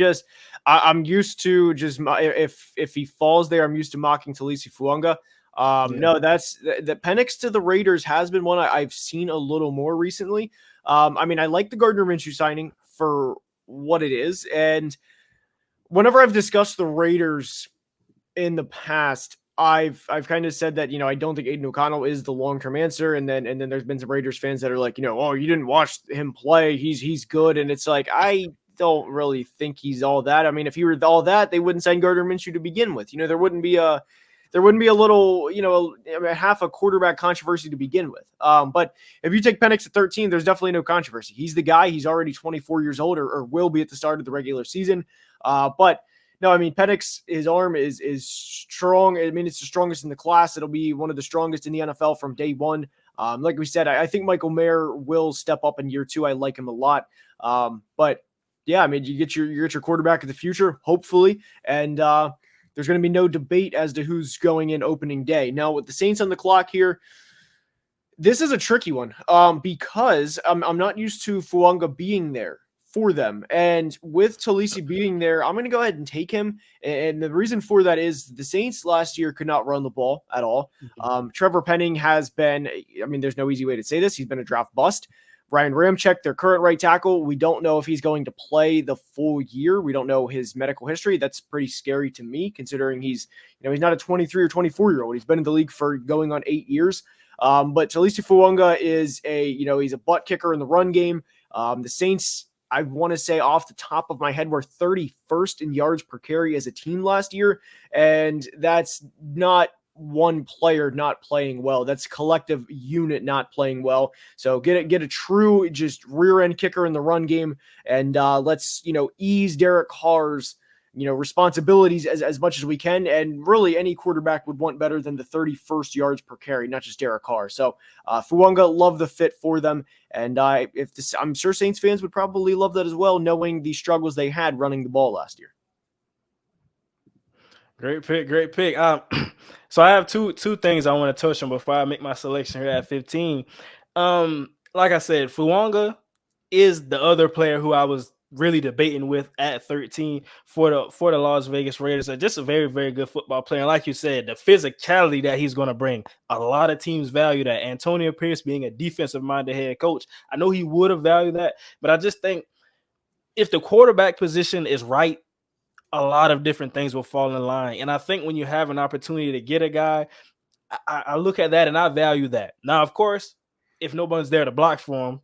used to just if he falls there, I'm used to mocking Talisi Fuanga. No, that's the Penix to the Raiders has been one I've seen a little more recently. I like the Gardner Minshew signing for what it is, and whenever I've discussed the Raiders in the past, I've kind of said that, I don't think Aiden O'Connell is the long-term answer. And then there's been some Raiders fans that are like, oh, you didn't watch him play. He's good. And it's like, I don't really think he's all that. I mean, if he were all that, they wouldn't sign Gardner Minshew to begin with. There wouldn't be a little, half a quarterback controversy to begin with. But if you take Penix at 13, there's definitely no controversy. He's the guy. He's already 24 years old or will be at the start of the regular season. But no, Penix, his arm is strong. It's the strongest in the class. It'll be one of the strongest in the NFL from day one. Like we said, I think Michael Mayer will step up in year two. I like him a lot. But yeah, you get your quarterback of the future, hopefully, and there's going to be no debate as to who's going in opening day. Now, with the Saints on the clock here, this is a tricky one because I'm not used to Fuanga being there for them. And with Talisi being there, I'm going to go ahead and take him. And the reason for that is the Saints last year could not run the ball at all. Trevor Penning has been, there's no easy way to say this. He's been a draft bust. Ryan Ramczyk, their current right tackle, we don't know if he's going to play the full year. We don't know his medical history. That's pretty scary to me, considering he's not a 23 or 24-year-old. He's been in the league for going on 8 years. But Talisi Fuanga is he's a butt kicker in the run game. The Saints, I want to say off the top of my head, were 31st in yards per carry as a team last year. And that's not one player not playing well. That's collective unit not playing well. So get a true just rear end kicker in the run game. And let's, ease Derek Carr's, responsibilities as much as we can. And really any quarterback would want better than the 31st yards per carry, not just Derek Carr. So Fuanga, love the fit for them. And I'm sure Saints fans would probably love that as well, knowing the struggles they had running the ball last year. Great pick. So I have two things I want to touch on before I make my selection here at 15. Like I said, Fuanga is the other player who I was really debating with at 13 for the Las Vegas Raiders. Just a very, very good football player. And like you said, the physicality that he's going to bring, a lot of teams value that. Antonio Pierce being a defensive-minded head coach, I know he would have valued that, but I just think if the quarterback position is right, a lot of different things will fall in line. And I think when you have an opportunity to get a guy, I look at that and I value that. Now, of course, if no one's there to block for him,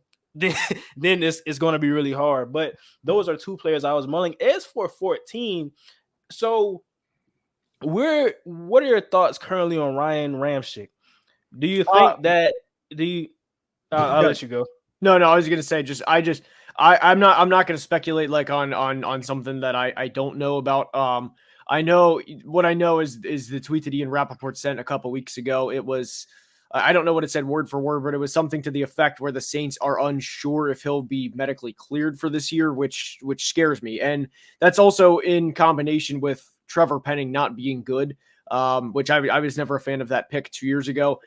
then it's going to be really hard. But those are two players I was mulling. As for 14, so what are your thoughts currently on Ryan Ramchick? Do you Uh, think that do you I'll go let you go. No, no, I was gonna say I'm not gonna speculate like on something that I don't know about. I know what I know is the tweet that Ian Rappaport sent a couple weeks ago. It was I don't know what it said word for word, but it was something to the effect where the Saints are unsure if he'll be medically cleared for this year, which scares me. And that's also in combination with Trevor Penning not being good, which I was never a fan of that pick 2 years ago.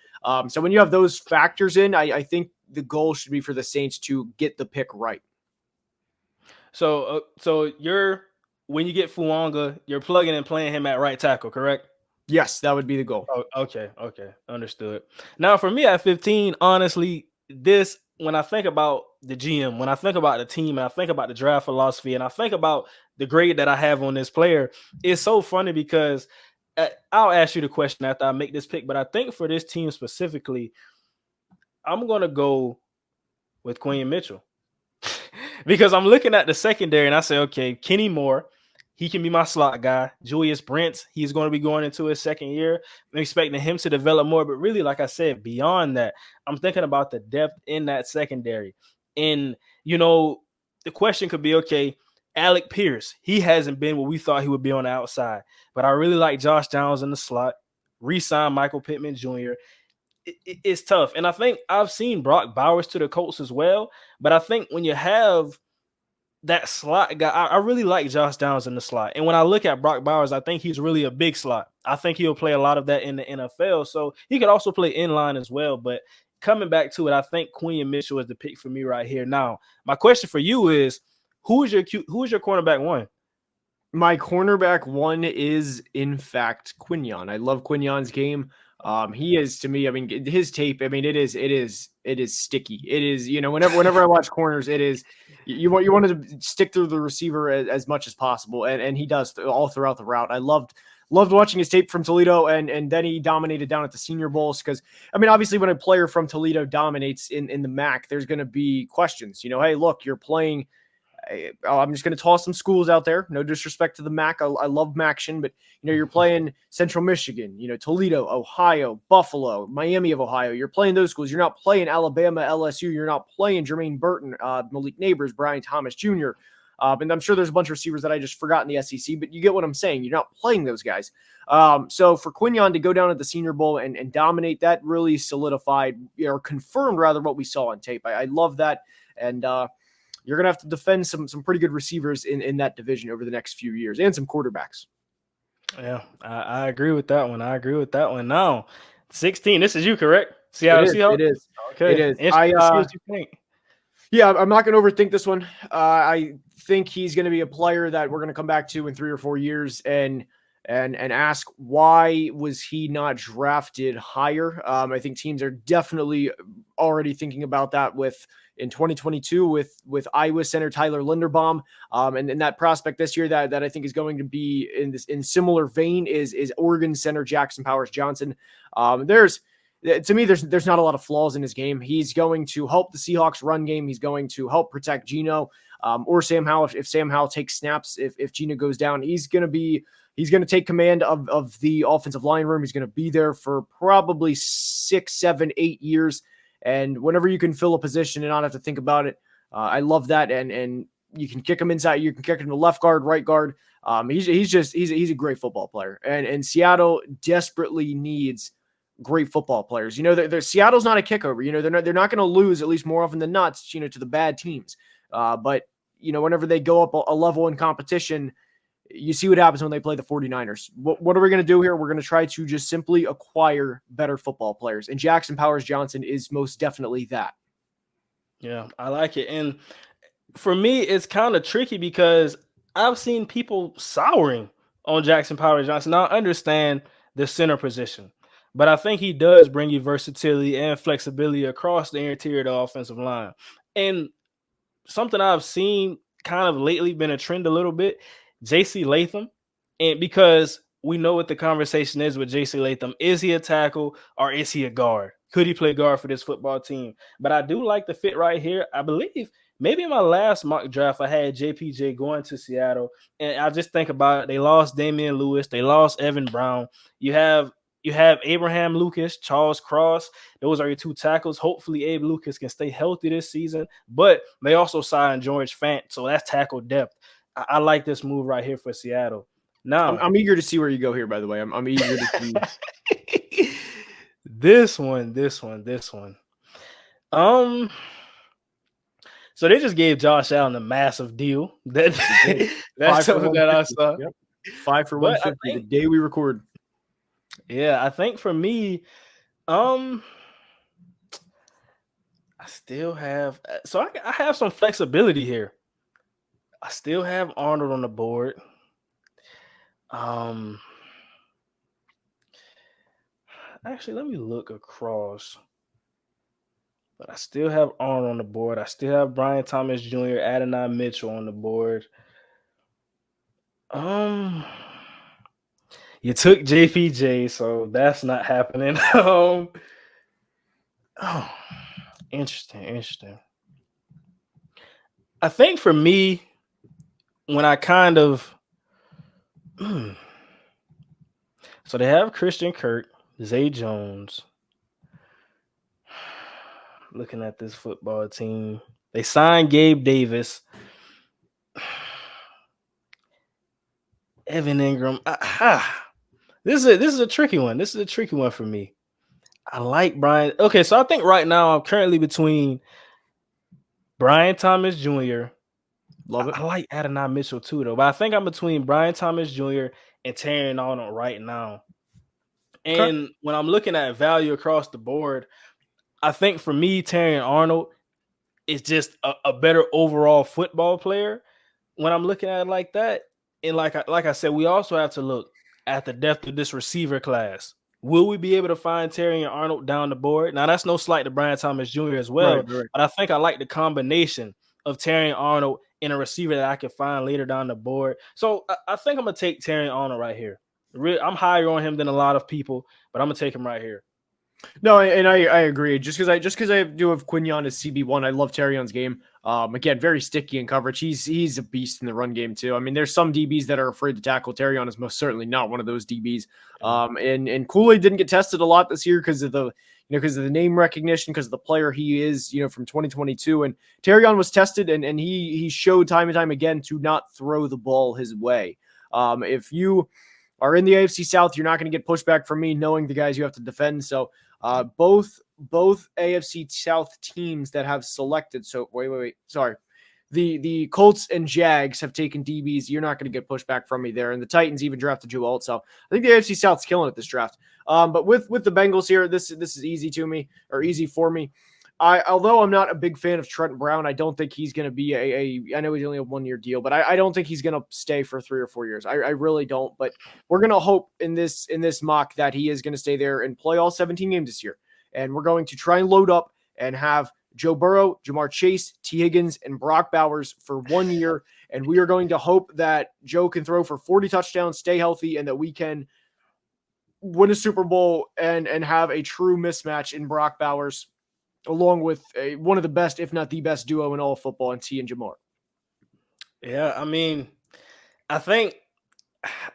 So when you have those factors in, I think the goal should be for the Saints to get the pick right. So you're when you get Fuanga, you're plugging and playing him at right tackle, correct? Yes, that would be the goal. Oh, okay, understood. Now, for me at 15, honestly, this when I think about the GM, when I think about the team, and I think about the draft philosophy, and I think about the grade that I have on this player, it's so funny because I'll ask you the question after I make this pick, but I think for this team specifically, I'm gonna go with Quinn Mitchell. Because I'm looking at the secondary and I say, okay, Kenny Moore, he can be my slot guy. Julius Brents, he's going to be going into his second year. I'm expecting him to develop more. But really, like I said, beyond that, I'm thinking about the depth in that secondary. And, the question could be, okay, Alec Pierce, he hasn't been what we thought he would be on the outside. But I really like Josh Downs in the slot. Re-sign Michael Pittman Jr. It's tough. And I think I've seen Brock Bowers to the Colts as well. But I think when you have that slot guy, I really like Josh Downs in the slot. And when I look at Brock Bowers, I think he's really a big slot. I think he'll play a lot of that in the NFL. So he could also play inline as well. But coming back to it, I think Quinn Mitchell is the pick for me right here. Now, my question for you is who is your cornerback one? My cornerback one is in fact Quinyon. I love Quinyon's game. He is to me. I mean, his tape. I mean, it is sticky. It is whenever I watch corners, it is you want to stick through the receiver as much as possible, and he does all throughout the route. I loved watching his tape from Toledo, and then he dominated down at the Senior Bowls because I mean, obviously, when a player from Toledo dominates in the MAC, there's going to be questions. Hey, look, you're playing. I'm just going to toss some schools out there. No disrespect to the MAC. I love MACtion, but you're playing Central Michigan, Toledo, Ohio, Buffalo, Miami of Ohio. You're playing those schools. You're not playing Alabama, LSU. You're not playing Jermaine Burton, Malik Neighbors, Brian Thomas Jr. And I'm sure there's a bunch of receivers that I just forgot in the SEC, but you get what I'm saying. You're not playing those guys. So for Quinyon to go down at the Senior Bowl and dominate, that really solidified or confirmed rather what we saw on tape. I love that. And you're going to have to defend some pretty good receivers in that division over the next few years and some quarterbacks. Yeah, I agree with that one. I agree with that one. Now, 16. This is you, correct? It is. Seattle. It is. It Okay. is. Interesting to see what you think. Yeah, I'm not going to overthink this one. I think he's going to be a player that we're going to come back to in 3 or 4 years and ask why was he not drafted higher. I think teams are definitely already thinking about that in 2022 with Iowa center Tyler Linderbaum, and that prospect this year that I think is going to be in similar vein is Oregon center Jackson Powers Johnson. To me, there's not a lot of flaws in his game. He's going to help the Seahawks run game. He's going to help protect Geno or Sam Howell. If Sam Howell takes snaps, if Geno goes down, he's going to take command of the offensive line room. He's going to be there for probably 6, 7, 8 years. And whenever you can fill a position and not have to think about it, I love that. And you can kick him inside. You can kick him to left guard, right guard. He's a great football player. And Seattle desperately needs great football players. Seattle's not a kickover. They're not going to lose, at least more often than not, to the bad teams. But whenever they go up a level in competition, you see what happens when they play the 49ers. What are we going to do here? We're going to try to just simply acquire better football players. And Jackson Powers Johnson is most definitely that. Yeah, I like it. And for me, it's kind of tricky because I've seen people souring on Jackson Powers Johnson. Now, I understand the center position, but I think he does bring you versatility and flexibility across the interior of the offensive line. And something I've seen kind of lately been a trend a little bit. JC Latham, and because we know what the conversation is with JC Latham. Is he a tackle or is he a guard? Could he play guard for this football team? But I do like the fit right here. I believe maybe in my last mock draft, I had JPJ going to Seattle. And I just think about it. They lost Damian Lewis, they lost Evan Brown. You have Abraham Lucas, Charles Cross. Those are your two tackles. Hopefully, Abe Lucas can stay healthy this season. But they also signed George Fant, so that's tackle depth. I like this move right here for Seattle. Now, I'm eager to see where you go here. By the way, I'm eager to see. this one. Um, so they just gave Josh Allen a massive deal. That that's Five for something that I 150. saw. Yep. 5 for But I 150 the think, day we record. yeah, I think for me, um, I still have so I have some flexibility here. I still have Arnold on the board. Um, actually, let me look across. But I still have Arnold on the board. I still have Brian Thomas Jr., Adonai Mitchell on the board. Um, you took JPJ, so that's not happening. Oh, interesting. I think for me, when I kind of so they have Christian Kirk, Zay Jones. Looking at this football team, they signed Gabe Davis, Evan Ingram. This is a tricky one. This is a tricky one for me. I like Brian. Okay, so I think right now I'm currently between Brian Thomas Jr. Love it. I like Adonai Mitchell too, though, but I think I'm between Brian Thomas Jr. and Terry Arnold right now. Okay. And when I'm looking at value across the board, I think for me, Terry Arnold is just a better overall football player when I'm looking at it like that. And like I said, we also have to look at the depth of this receiver class. Will we be able to find Terry and Arnold down the board? Now, that's no slight to Brian Thomas Jr. as Right. well, but I think I like the combination of Terry and Arnold in a receiver that I can find later down the board. So I think I'm going to take Terry and Arnold right here. I'm higher on him than a lot of people, but I'm going to take him right here. No, and I agree. Just because I do have Quinion as CB1, I love Terrion's game. Again, very sticky in coverage. He's a beast in the run game too. I mean, there's some DBs that are afraid to tackle. Terrion is most certainly not one of those DBs. And Kool-Aid didn't get tested a lot this year because of the because of the name recognition, because of the player he is, from 2022. And Terrion was tested, and he showed time and time again to not throw the ball his way. If you are in the AFC South, you're not going to get pushback from me, knowing the guys you have to defend. So both AFC South teams that have selected. So wait. Sorry. The Colts and Jags have taken DBs. You're not going to get pushback from me there. And the Titans even drafted Joe Alt. So I think the AFC South's killing it this draft. But with the Bengals here, this is easy for me. Although I'm not a big fan of Trent Brown, I don't think he's going to be I know he's only a 1-year deal, but I don't think he's going to stay for 3 or 4 years. I really don't. But we're going to hope in this mock that he is going to stay there and play all 17 games this year. And we're going to try and load up and have Joe Burrow, Jamar Chase, T. Higgins, and Brock Bowers for 1 year. And we are going to hope that Joe can throw for 40 touchdowns, stay healthy, and that we can win a Super Bowl and have a true mismatch in Brock Bowers, along with one of the best, if not the best duo in all of football, and T and Jamar. Yeah, I mean, I think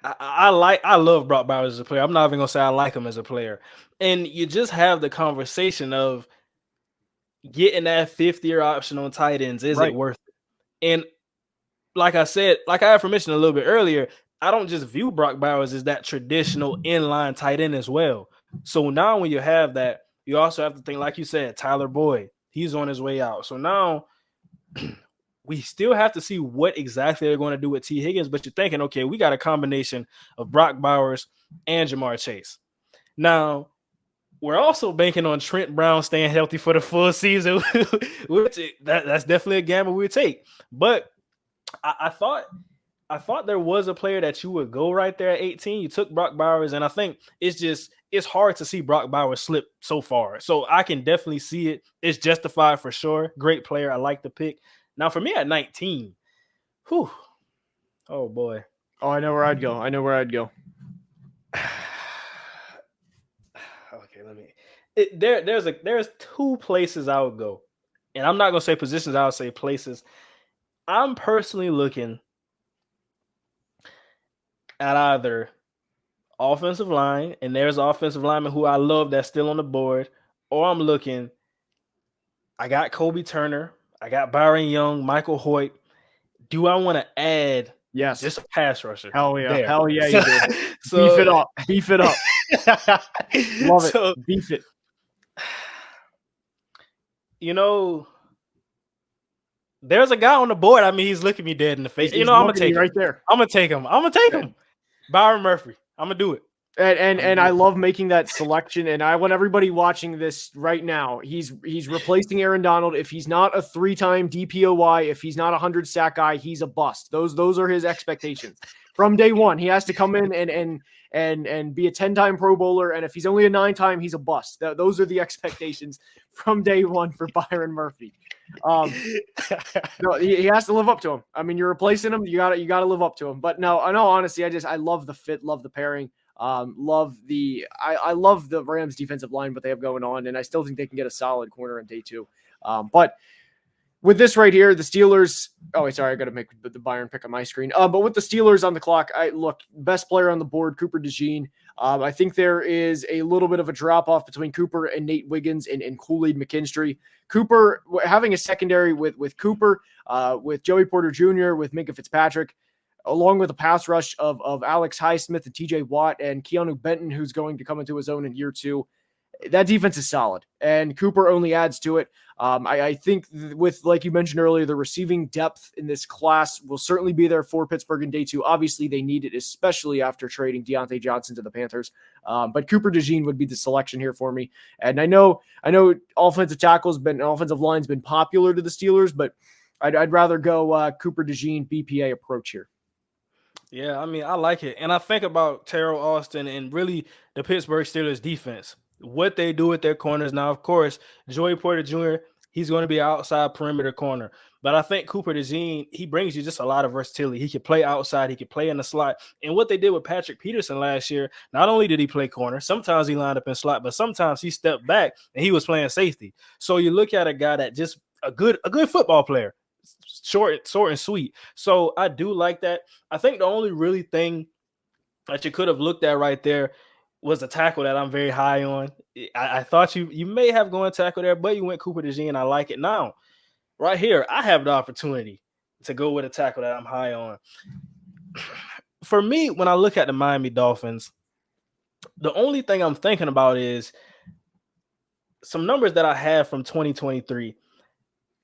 I love Brock Bowers as a player. I'm not even gonna say I like him as a player. And you just have the conversation of getting that 5th-year option on tight ends. Is it worth it? And like I said, like I mentioned a little bit earlier, I don't just view Brock Bowers as that traditional inline tight end as well. So now when you have that, you also have to think, like you said, Tyler Boyd, he's on his way out. So now we still have to see what exactly they're going to do with T. Higgins, but you're thinking, okay, we got a combination of Brock Bowers and Jamar Chase. Now, we're also banking on Trent Brown staying healthy for the full season, which that's definitely a gamble we would take. But I thought there was a player that you would go right there at 18. You took Brock Bowers, and I think it's hard to see Brock Bowers slip so far. So I can definitely see it. It's justified for sure. Great player. I like the pick. Now for me at 19, oh boy. Oh, I know where I'd go. I know where I'd go. Okay, let me. There's two places I would go, and I'm not gonna say positions. I would say places. I'm personally looking at either offensive line, and there's offensive lineman who I love that's still on the board, or I'm looking. I got Kobe Turner, I got Byron Young, Michael Hoyt. Do I want to add Yes. just a pass rusher Hell yeah. there? Hell yeah, So, you do. Beef it so, up. Beef it up. Love it. so Beef it. you know, there's a guy on the board. I mean, he's looking me dead in the face. He's I'm gonna looking at take you him. right there. I'm gonna take him. I'm gonna take him. Byron Murphy. I'm gonna do it. And I love making that selection. And I want everybody watching this right now. He's replacing Aaron Donald. If he's not a 3-time DPOY, if he's not a 100-sack guy, he's a bust. Those are his expectations from day one. He has to come in and be a 10-time Pro Bowler. And if he's only a 9-time, he's a bust. Those are the expectations from day one for Byron Murphy. No, he has to live up to him. I mean, you're replacing him. You gotta live up to him. But no, honestly, I love the fit, love the pairing. I love the Rams defensive line, what they have going on, and I still think they can get a solid corner in day 2. But with this right here, the Steelers. Oh, sorry, I got to make the Byron pick on my screen. But with the Steelers on the clock, best player on the board, Cooper DeJean. I think there is a little bit of a drop off between Cooper and Nate Wiggins and Kool-Aid McKinstry. Cooper having a secondary with Cooper, with Joey Porter Jr., with Minka Fitzpatrick, along with a pass rush of Alex Highsmith and TJ Watt and Keanu Benton, who's going to come into his own in year 2. That defense is solid, and Cooper only adds to it. I think with, like you mentioned earlier, the receiving depth in this class will certainly be there for Pittsburgh in day 2. Obviously, they need it, especially after trading Deontay Johnson to the Panthers. But Cooper DeJean would be the selection here for me. And I know offensive line's been popular to the Steelers, but I'd rather go Cooper DeJean BPA approach here. Yeah, I mean, I like it. And I think about Terrell Austin and really the Pittsburgh Steelers defense, what they do with their corners. Now, of course, Joey Porter Jr., he's going to be an outside perimeter corner. But I think Cooper DeJean, he brings you just a lot of versatility. He could play outside. He could play in the slot. And what they did with Patrick Peterson last year, not only did he play corner, sometimes he lined up in slot, but sometimes he stepped back and he was playing safety. So you look at a guy that just a good football player. Short and sweet. So I do like that. I think the only really thing that you could have looked at right there was a tackle that I'm very high on. I thought you may have gone tackle there, but you went Cooper DeJean. I like it. Now, right here, I have the opportunity to go with a tackle that I'm high on. For me, when I look at the Miami Dolphins, the only thing I'm thinking about is some numbers that I have from 2023.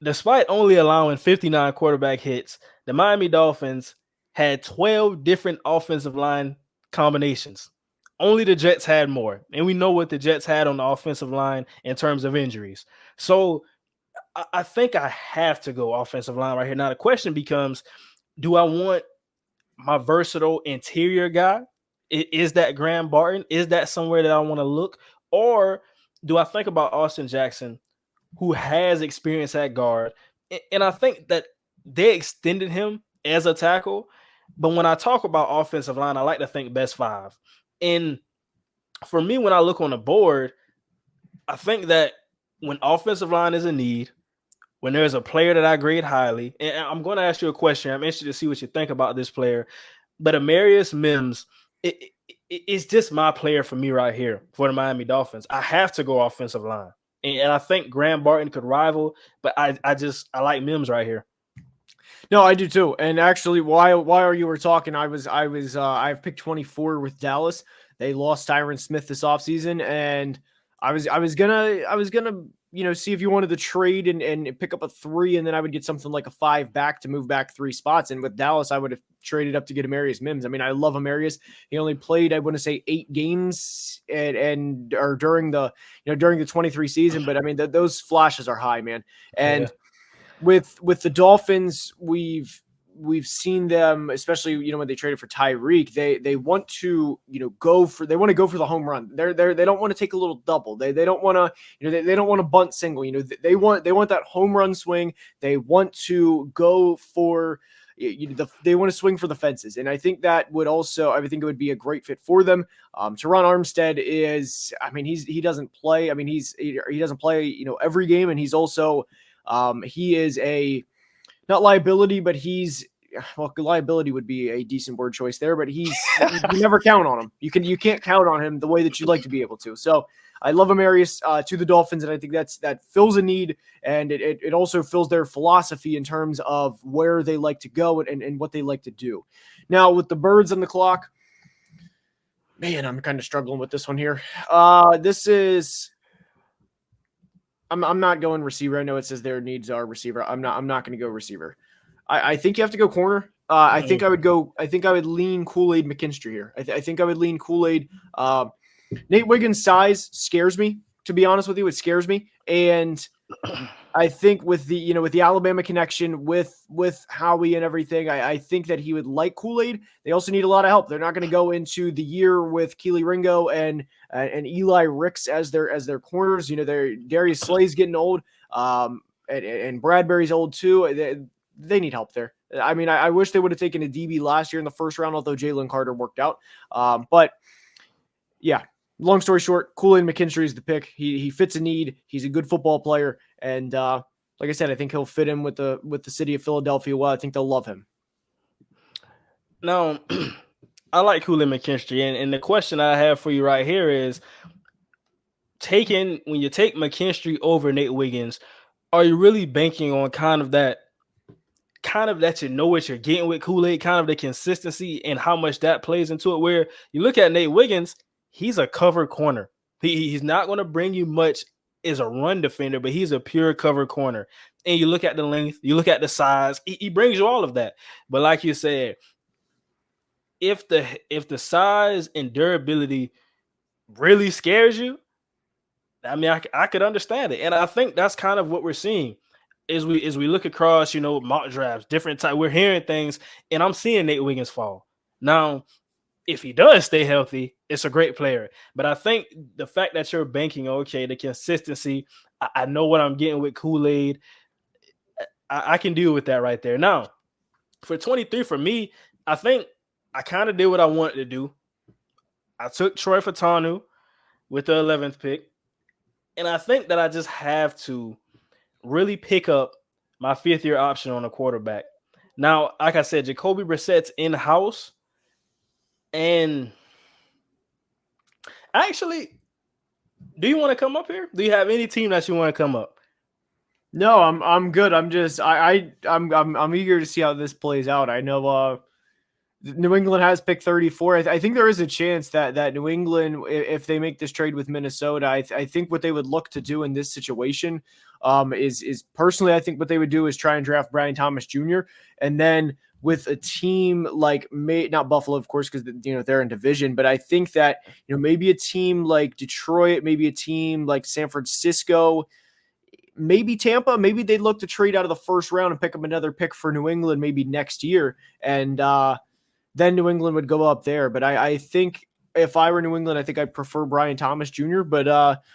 Despite only allowing 59 quarterback hits, the Miami Dolphins had 12 different offensive line combinations. Only the Jets had more. And we know what the Jets had on the offensive line in terms of injuries. So I think I have to go offensive line right here. Now the question becomes, do I want my versatile interior guy? Is that Graham Barton? Is that somewhere that I want to look? Or do I think about Austin Jackson, who has experience at guard? And I think that they extended him as a tackle. But when I talk about offensive line, I like to think best 5. And for me, when I look on the board, I think that when offensive line is a need, when there's a player that I grade highly, and I'm going to ask you a question. I'm interested to see what you think about this player. But Amarius Mims, it's just my player for me right here for the Miami Dolphins. I have to go offensive line. And I think Graham Barton could rival, but I like Mims right here. No, I do too. And actually, while you were talking, I've picked 24 with Dallas. They lost Tyron Smith this offseason, and I was gonna see if you wanted to trade and pick up a 3, and then I would get something like a 5 back to move back 3 spots. And with Dallas, I would have traded up to get Amarius Mims. I mean, I love Amarius. He only played, I want to say, 8 games or during the 23 season, but I mean those flashes are high, man. And with the Dolphins, we've seen them, especially when they traded for Tyreek. They want to go for the home run. They don't want to take a little double. They don't want to they don't want to bunt single. They want that home run swing. They want to go for they want to swing for the fences, and I think that would also, I think it would be a great fit for them. Teron Armstead is, I mean, he doesn't play. I mean, he doesn't play, every game, and he's also, he is a not liability, but he's, well, liability would be a decent word choice there, but you never count on him. You can't count on him the way that you'd like to be able to. So I love Amarius to the Dolphins, and I think that fills a need, and it also fills their philosophy in terms of where they like to go and what they like to do. Now with the Birds on the clock, man, I'm kind of struggling with this one here. This is. I'm not going receiver. I know it says their needs are receiver. I'm not going to go receiver. I think you have to go corner. I think I would lean Kool-Aid McKinstry here. I think I would lean Kool-Aid. Nate Wiggins' size scares me, to be honest with you. It scares me. And I think with the Alabama connection with Howie and everything, I think that he would like Kool-Aid. They also need a lot of help. They're not going to go into the year with Keely Ringo and Eli Ricks as their corners. Darius Slay's getting old, and Bradbury's old too. They need help there. I mean, I wish they would have taken a DB last year in the first round, although Jalen Carter worked out. But yeah, long story short, Kool-Aid McKinstry is the pick. He fits a need. He's a good football player, and like I said, I think he'll fit in with the city of Philadelphia well. I think they'll love him. Now, I like Kool-Aid McKinstry, and the question I have for you right here is, when you take McKinstry over Nate Wiggins, are you really banking on kind of that you know what you're getting with Kool-Aid, kind of the consistency and how much that plays into it? Where you look at Nate Wiggins, he's a cover corner. He's not going to bring you much as a run defender, but he's a pure cover corner. And you look at the length, you look at the size, he brings you all of that. But like you said, if the size and durability really scares you, I mean, I could understand it. And I think that's kind of what we're seeing. As we look across, mock drafts, different type, we're hearing things, and I'm seeing Nate Wiggins fall. Now, if he does stay healthy, it's a great player. But I think the fact that you're banking, okay, the consistency, I know what I'm getting with Kool-Aid. I can deal with that right there. Now, for 23, for me, I think I kind of did what I wanted to do. I took Troy Fatanu with the 11th pick, and I think that I just have to really pick up my fifth-year option on a quarterback. Now, like I said, Jacoby Brissett's in-house, and actually, do you want to come up here? Do you have any team that you want to come up? No, I'm good. I'm just I'm eager to see how this plays out. I know New England has picked 34. I think there is a chance that New England, if they make this trade with Minnesota, I think what they would look to do in this situation is personally, I think what they would do is try and draft Brian Thomas Jr. And then with a team like not Buffalo, of course, because they're in division, but I think that maybe a team like Detroit, maybe a team like San Francisco, maybe Tampa, maybe they'd look to trade out of the first round and pick up another pick for New England maybe next year, and then New England would go up there. But I think if I were New England, I think I'd prefer Brian Thomas Jr., but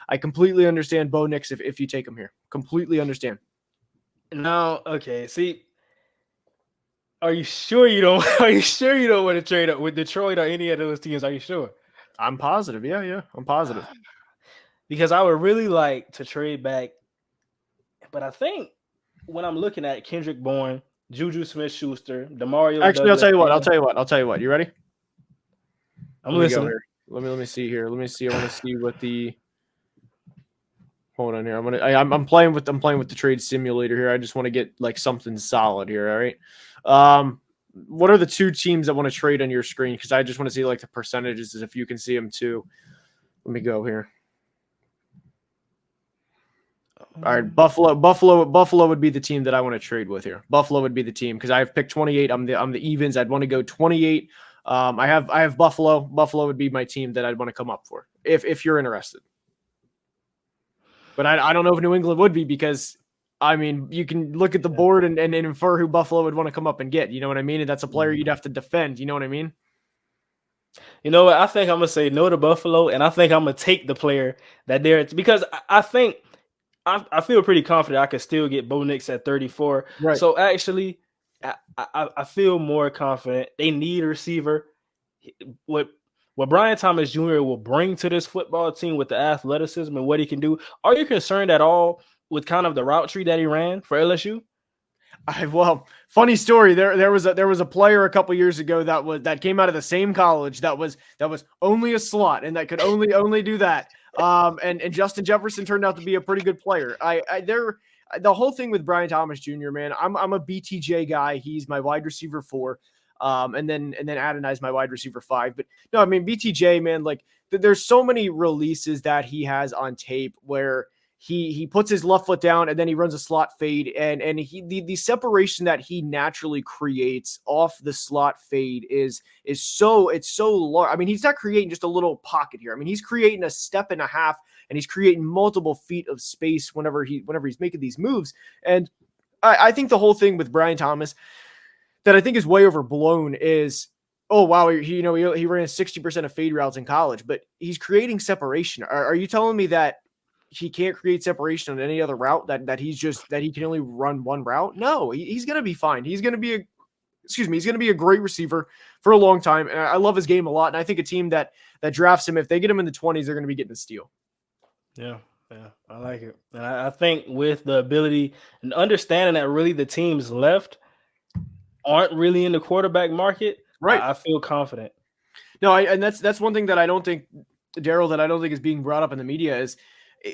I completely understand Bo Nix if you take him here. Completely understand. No, okay. See, are you sure you don't? Are you sure you don't want to trade up with Detroit or any of those teams? Are you sure? I'm positive. Yeah, I'm positive. Because I would really like to trade back, but I think when I'm looking at Kendrick Bourne, Juju Smith-Schuster, Demario. Actually, Douglas, I'll tell you what. You ready? I'm listening. Let me see here. Let me see. I want to see what the. Hold on here. I'm playing with the trade simulator here. I just want to get like something solid here. All right. What are the two teams that want to trade on your screen? Because I just want to see like the percentages, if you can see them too. Let me go here. All right, Buffalo would be the team that I want to trade with here. Buffalo would be the team because I've picked 28. I'm the evens. I'd want to go 28. I have Buffalo. Buffalo would be my team that I'd want to come up for if you're interested. But I don't know if New England would be, because I mean, you can look at the board and infer who Buffalo would want to come up and get. You know what I mean? And that's a player you'd have to defend. You know what I mean? You know what? I think I'm gonna say no to Buffalo, and I think I'm gonna take the player that they're, because I feel pretty confident I could still get Bo Nix at 34. Right. So actually, I feel more confident. They need a receiver. What what Brian Thomas Jr. will bring to this football team with the athleticism and what he can do. Are you concerned at all with kind of the route tree that he ran for LSU? Well, funny story. There was a player a couple years ago that came out of the same college that was only a slot and that could only do that. And Justin Jefferson turned out to be a pretty good player. The whole thing with Brian Thomas Jr. Man, I'm a BTJ guy. He's my wide receiver 4. And then Adonai's my wide receiver 5. But no, I mean BTJ, man, like there's so many releases that he has on tape where he puts his left foot down and then he runs a slot fade, and the separation that he naturally creates off the slot fade is so it's so large. I mean, he's not creating just a little pocket here. I mean, he's creating a step and a half, and he's creating multiple feet of space whenever he's making these moves. And I think the whole thing with Brian Thomas that I think is way overblown is, oh wow, he ran 60% of fade routes in college, but he's creating separation. Are you telling me that he can't create separation on any other route, that he can only run one route? No, he's going to be fine. He's going to be a great receiver for a long time. And I love his game a lot. And I think a team that drafts him, if they get him in the 20s, they're going to be getting a steal. Yeah, yeah, I like it. And I think with the ability and understanding that really the teams left aren't really in the quarterback market, Right. I feel confident. No, and that's one thing that I don't think, Daryl, that I don't think is being brought up in the media is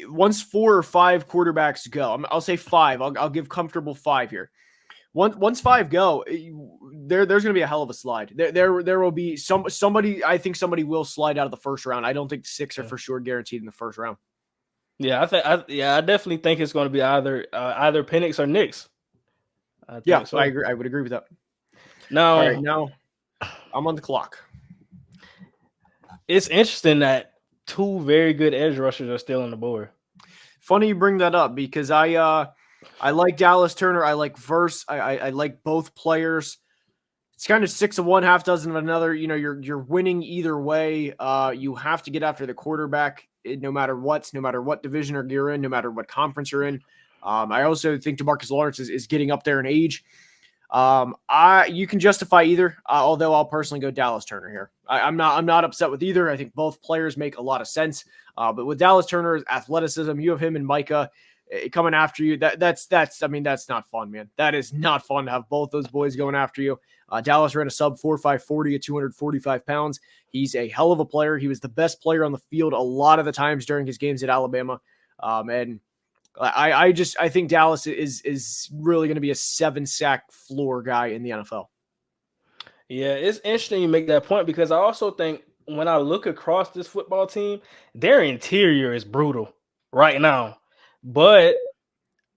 once 4 or 5 quarterbacks go, I'll say 5. I'll give comfortable 5 here. Once 5 go, there's going to be a hell of a slide. There will be somebody. I think somebody will slide out of the first round. I don't think 6 are for sure guaranteed in the first round. Yeah, I definitely think it's going to be either Penix or Knicks. Yeah, So. I agree. I would agree with that. Now, all right, now I'm on the clock. It's interesting that 2 very good edge rushers are still on the board. Funny you bring that up because I like Dallas Turner. I like Verse. I like both players. It's kind of 6 of one, half dozen of another. You know, you're winning either way. You have to get after the quarterback, no matter what division or you're in, no matter what conference you're in. I also think DeMarcus Lawrence is getting up there in age. You can justify either, although I'll personally go Dallas Turner here. I'm not upset with either. I think both players make a lot of sense. But with Dallas Turner's athleticism, you have him and Micah coming after you. That's not fun, man. That is not fun to have both those boys going after you. Dallas ran a sub 4.5 40 at 245 pounds. He's a hell of a player. He was the best player on the field a lot of the times during his games at Alabama. And I think Dallas is really going to be a 7-sack floor guy in the NFL. Yeah, it's interesting you make that point because I also think when I look across this football team, their interior is brutal right now. But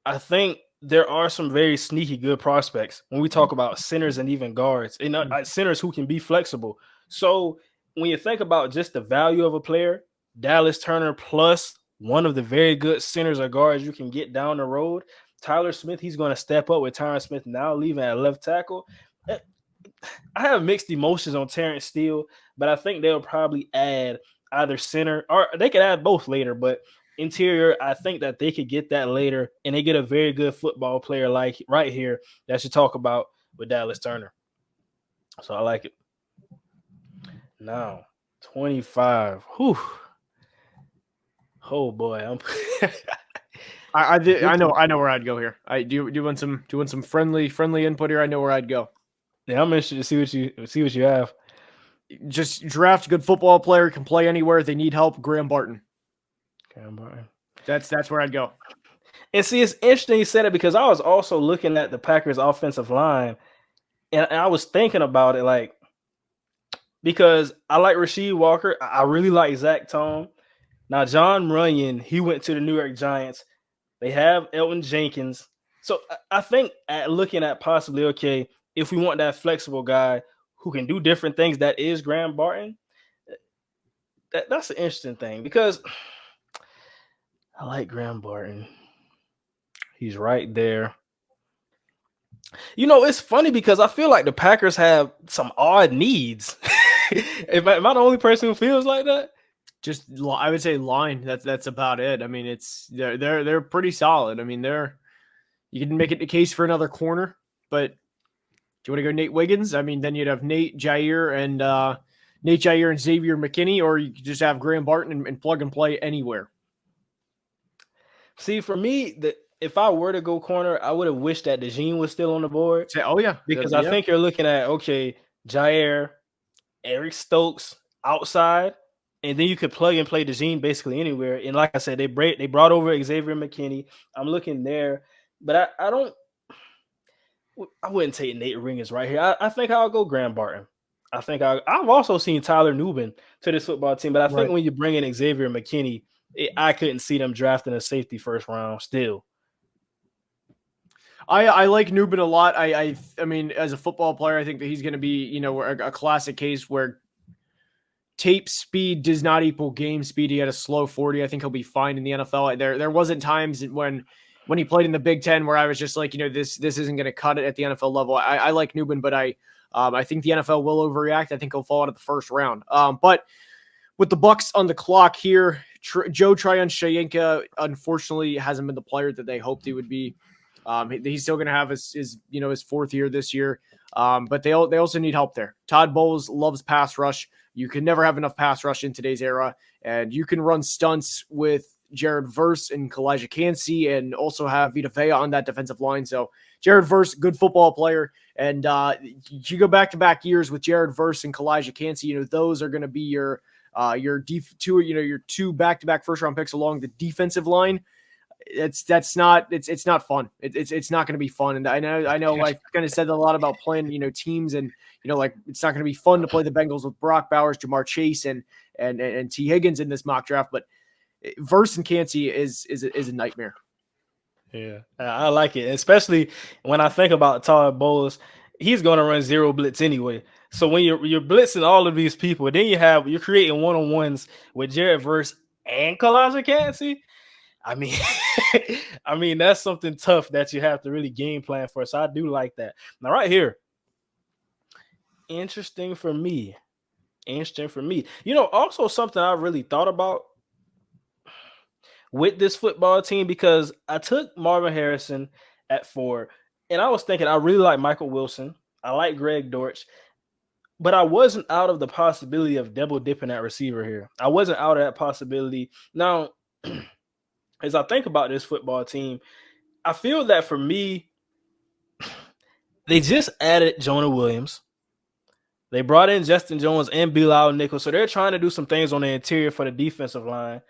I think there are some very sneaky good prospects when we talk about centers and even guards, and centers who can be flexible. So when you think about just the value of a player, Dallas Turner plus one of the very good centers or guards you can get down the road, Tyler Smith, he's going to step up with Tyron Smith now leaving at left tackle. I have mixed emotions on Terrence Steele, but I think they'll probably add either center or they could add both later, but interior, I think that they could get that later, and they get a very good football player like right here that should talk about with Dallas Turner. So I like it. Now, 25. Whew. Oh boy, I know where I'd go here. Do you want some friendly input here? I know where I'd go. Yeah, I'm interested to see what you have. Just draft a good football player, can play anywhere. If they need help, Graham Barton. That's where I'd go. And see, it's interesting you said it because I was also looking at the Packers offensive line and I was thinking about it like because I like Rasheed Walker. I really like Zach Tom. Now, John Runyon, he went to the New York Giants. They have Elton Jenkins. So I think looking at possibly, okay, if we want that flexible guy who can do different things, that is Graham Barton. That's an interesting thing because I like Graham Barton. He's right there. You know, it's funny because I feel like the Packers have some odd needs. Am I the only person who feels like that? Just I would say line. That's about it. I mean, they're pretty solid. I mean, you can make it the case for another corner, but Do you want to go Nate Wiggins? I mean, then you'd have Nate Jair and Xavier McKinney, or you could just have Graham Barton and plug and play anywhere. See, for me, if I were to go corner, I would have wished that DeJean was still on the board Say, oh yeah, because I yeah, think you're looking at okay, Jair, Eric Stokes outside, and then you could plug and play DeJean basically anywhere. And like I said, they brought over Xavier McKinney. I'm looking there, but I don't. I wouldn't take Nate Ringers right here. I think I'll go Graham Barton. I've also seen Tyler Nubin to this football team, but I think right. when you bring in Xavier McKinney, I couldn't see them drafting a safety first round still. I like Nubin a lot. I mean, as a football player, I think that he's going to be, a classic case where tape speed does not equal game speed. He had a slow 40. I think he'll be fine in the NFL. There wasn't times when he played in the Big Ten where I was just like, this isn't going to cut it at the NFL level. I like Nubin, but I think the NFL will overreact. I think he'll fall out of the first round. But with the Bucks on the clock here, Joe Tryon-Shoyinka unfortunately hasn't been the player that they hoped he would be. He's still going to have his fourth year this year, but they also need help there. Todd Bowles loves pass rush. You can never have enough pass rush in today's era, and you can run stunts with Jared Verse and Kalijah Cansey, and also have Vita Vea on that defensive line. So Jared Verse, good football player, and you go back-to-back years with Jared Verse and Kalijah Cansey. Those are going to be your two back-to-back first-round picks along the defensive line. It's not fun. It's not going to be fun. And I know I kind of said a lot about playing, teams, and like it's not going to be fun to play the Bengals with Brock Bowers, Jamar Chase, and T Higgins in this mock draft. But Verse and Cansey is a nightmare. Yeah, I like it, especially when I think about Todd Bowles. He's going to run zero blitz anyway. So when you're blitzing all of these people, then you're creating one-on-ones with Jared Verse and Kalijah Cansey. I mean, I mean that's something tough that you have to really game plan for. So I do like that. Now, right here, interesting for me. Also something I really thought about with this football team, because I took Marvin Harrison at 4, and I was thinking I really like Michael Wilson. I like Greg Dortch, but I wasn't out of the possibility of double dipping at receiver here. I wasn't out of that possibility. Now, as I think about this football team, I feel that for me, they just added Jonah Williams. They brought in Justin Jones and Bilal Nichols, so they're trying to do some things on the interior for the defensive line.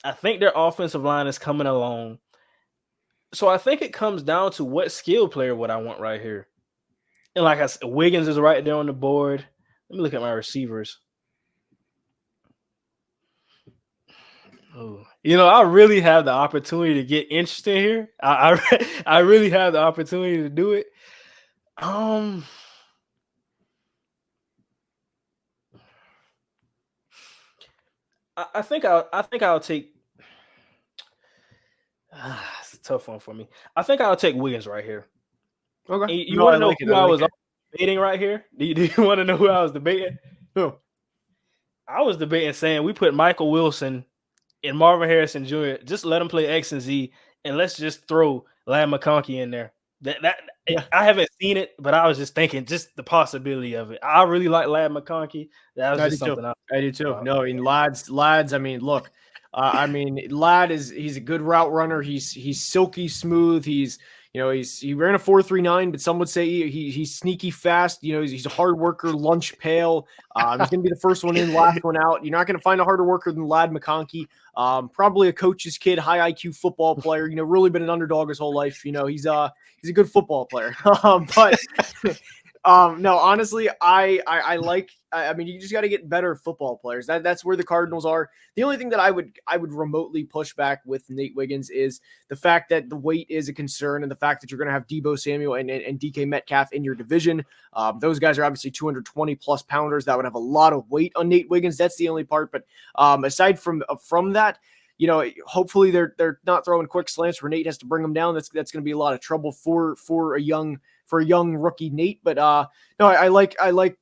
I think their offensive line is coming along. So I think it comes down to what skill player would I want right here. And like I said, Wiggins is right there on the board. Let me look at my receivers. Oh, I really have the opportunity to get interesting here. I really have the opportunity to do it. I think I'll take. It's a tough one for me. I think I'll take Wiggins right here. Okay, You want to know who I was debating right here? Do you want to know who I was debating? Who? I was debating saying we put Michael Wilson and Marvin Harrison Jr. Just let them play X and Z, and let's just throw Ladd McConkey in there. Yeah. I haven't seen it, but I was just thinking just the possibility of it. I really like Ladd McConkey. That was just something I do too. No, I mean Ladd's. I mean, look, Ladd he's a good route runner. He's silky smooth. He ran a 4.39, but some would say he's sneaky fast. He's a hard worker, lunch pail. He's going to be the first one in, last one out. You're not going to find a harder worker than Ladd McConkey. Probably a coach's kid, high IQ football player. Really been an underdog his whole life. He's a good football player. But no, honestly, I like. I mean, you just got to get better football players. That's where the Cardinals are. The only thing that I would remotely push back with Nate Wiggins is the fact that the weight is a concern, and the fact that you're going to have Deebo Samuel and DK Metcalf in your division. Those guys are obviously 220 plus pounders. That would have a lot of weight on Nate Wiggins. That's the only part. But aside from that, hopefully they're not throwing quick slants where Nate has to bring them down. That's going to be a lot of trouble for a young rookie Nate. But no, I like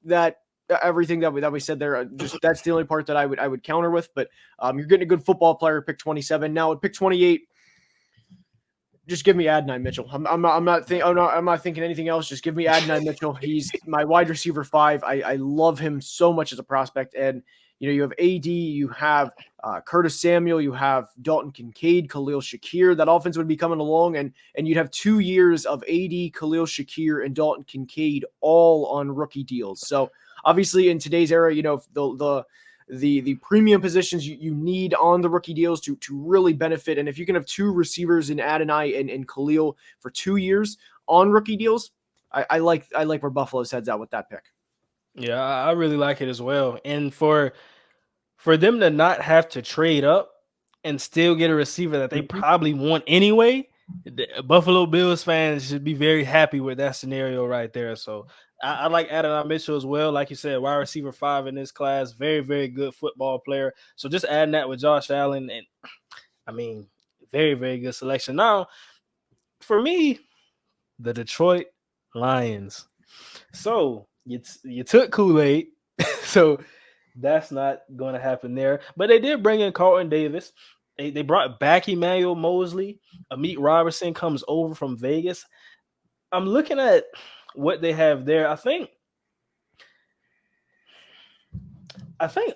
that. Everything that we said there, just that's the only part that I would counter with. But you're getting a good football player, pick 27. Now at pick 28, Just give me Adonai Mitchell. I'm not thinking anything else. Just give me Adonai Mitchell. He's my wide receiver 5. I love him so much as a prospect. And you have AD, you have Curtis Samuel, you have Dalton Kincaid, Khalil Shakir. That offense would be coming along, and you'd have 2 years of AD, Khalil Shakir, and Dalton Kincaid all on rookie deals. So obviously, in today's era, the premium positions you need on the rookie deals to really benefit. And if you can have 2 receivers in Adonai and Khalil for 2 years on rookie deals, I like where Buffalo's heads out with that pick. Yeah, I really like it as well. And for them to not have to trade up and still get a receiver that they Mhm. probably want anyway, the Buffalo Bills fans should be very happy with that scenario right there. So I like Adonai Mitchell as well. Like you said, wide receiver 5 in this class, very, very good football player. So just adding that with Josh Allen, and I mean, very, very good selection. Now, for me, the Detroit Lions. So you took Kool-Aid. So that's not going to happen there. But they did bring in Carlton Davis. They brought back Emmanuel Mosley. Amit Robertson comes over from Vegas. I'm looking at what they have there. I think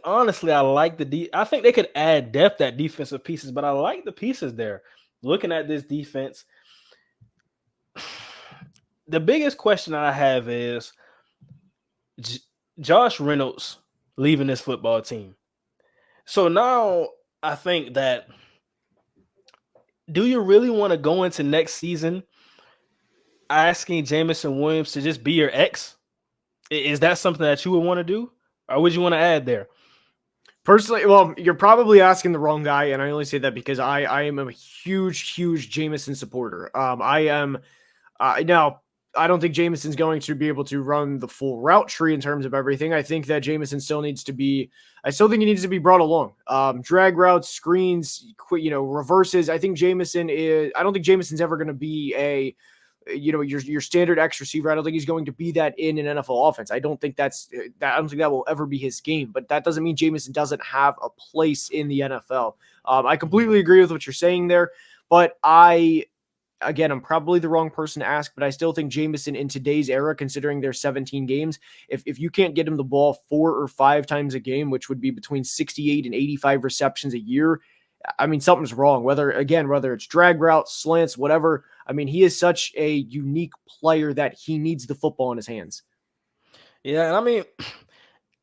honestly, I like I think they could add depth at defensive pieces, but I like the pieces there. Looking at this defense, the biggest question I have is J- Josh Reynolds leaving this football team. So now I think that, do you really want to go into next season asking Jamison Williams to just be your ex? Is that something that you would want to do? Or would you want to add there? Personally, well, you're probably asking the wrong guy, and I only say that because I am a huge Jameson supporter. I am now. I don't think Jameson's going to be able to run the full route tree in terms of everything. I think that Jameson still needs to be. I still think he needs to be brought along. Drag routes, screens, reverses. I think Jameson is. I don't think Jameson's ever going to be a your standard X receiver. I don't think he's going to be that in an NFL offense. I don't think that. I don't think that will ever be his game. But that doesn't mean Jameson doesn't have a place in the NFL. I completely agree with what you're saying there, but again, I'm probably the wrong person to ask, but I still think Jameson in today's era, considering there's 17 games, if you can't get him the ball 4 or 5 times a game, which would be between 68 and 85 receptions a year, I mean, something's wrong. Whether it's drag routes, slants, whatever. I mean, he is such a unique player that he needs the football in his hands. Yeah, and I mean,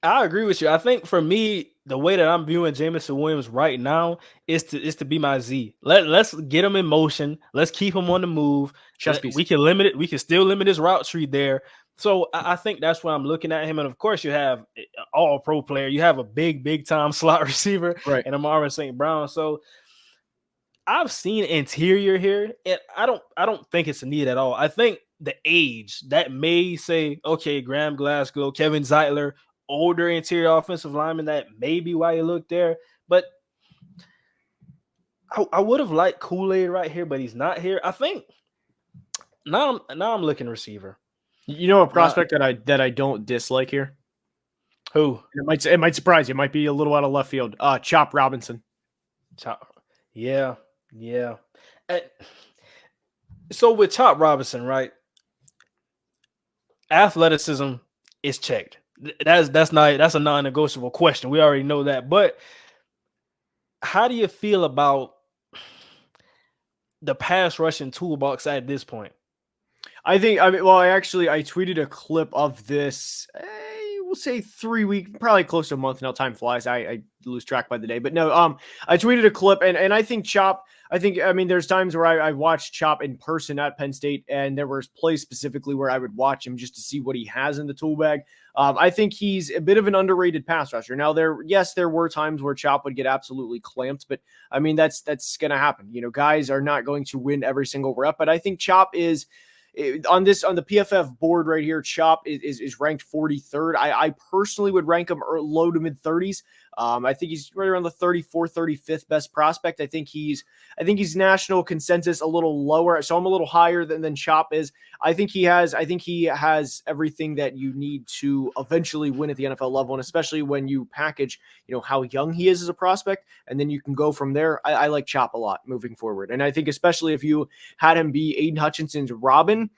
I agree with you. I think for me, the way that I'm viewing Jameson Williams right now is to be my Z. Let's get him in motion. Let's keep him on the move. Chess piece. We can limit it. We can still limit his route tree there. So I think that's why I'm looking at him. And of course, you have an all pro player. You have a big time slot receiver, Right. and Amara St. Brown. So I've seen interior here, and I don't think it's a need at all. I think the age that may say, okay, Graham Glasgow, Kevin Zeitler, older interior offensive lineman, that may be why you look there. But I would have liked Kool-Aid right here, but he's not here. I think now I'm looking receiver. You know a Now, prospect that I don't dislike here. who? It might surprise you. It might be a little out of left field. Chop Robinson. Yeah, yeah. Uh, So with Chop Robinson, right? Athleticism is checked. That's a non-negotiable question. We already know that. But how do you feel about the pass rushing toolbox at this point? I tweeted a clip of this. We'll say 3 weeks, probably close to a month now. Time flies. I lose track by the day. But no, I tweeted a clip, and I think Chop. I mean, there's times where I watched Chop in person at Penn State, and there were plays specifically where I would watch him just to see what he has in the tool bag. I think he's a bit of an underrated pass rusher. Now, there were times where Chop would get absolutely clamped, but I mean, that's going to happen. Guys are not going to win every single rep, but I think Chop is on the PFF board right here. Chop is ranked 43rd. I personally would rank him low to mid 30s. I think he's right around the 34th, 35th best prospect. I think he's national consensus a little lower, so I'm a little higher than Chop is. I think he has everything that you need to eventually win at the NFL level, and especially when you package, how young he is as a prospect, and then you can go from there. I like Chop a lot moving forward, and I think especially if you had him be Aiden Hutchinson's Robin,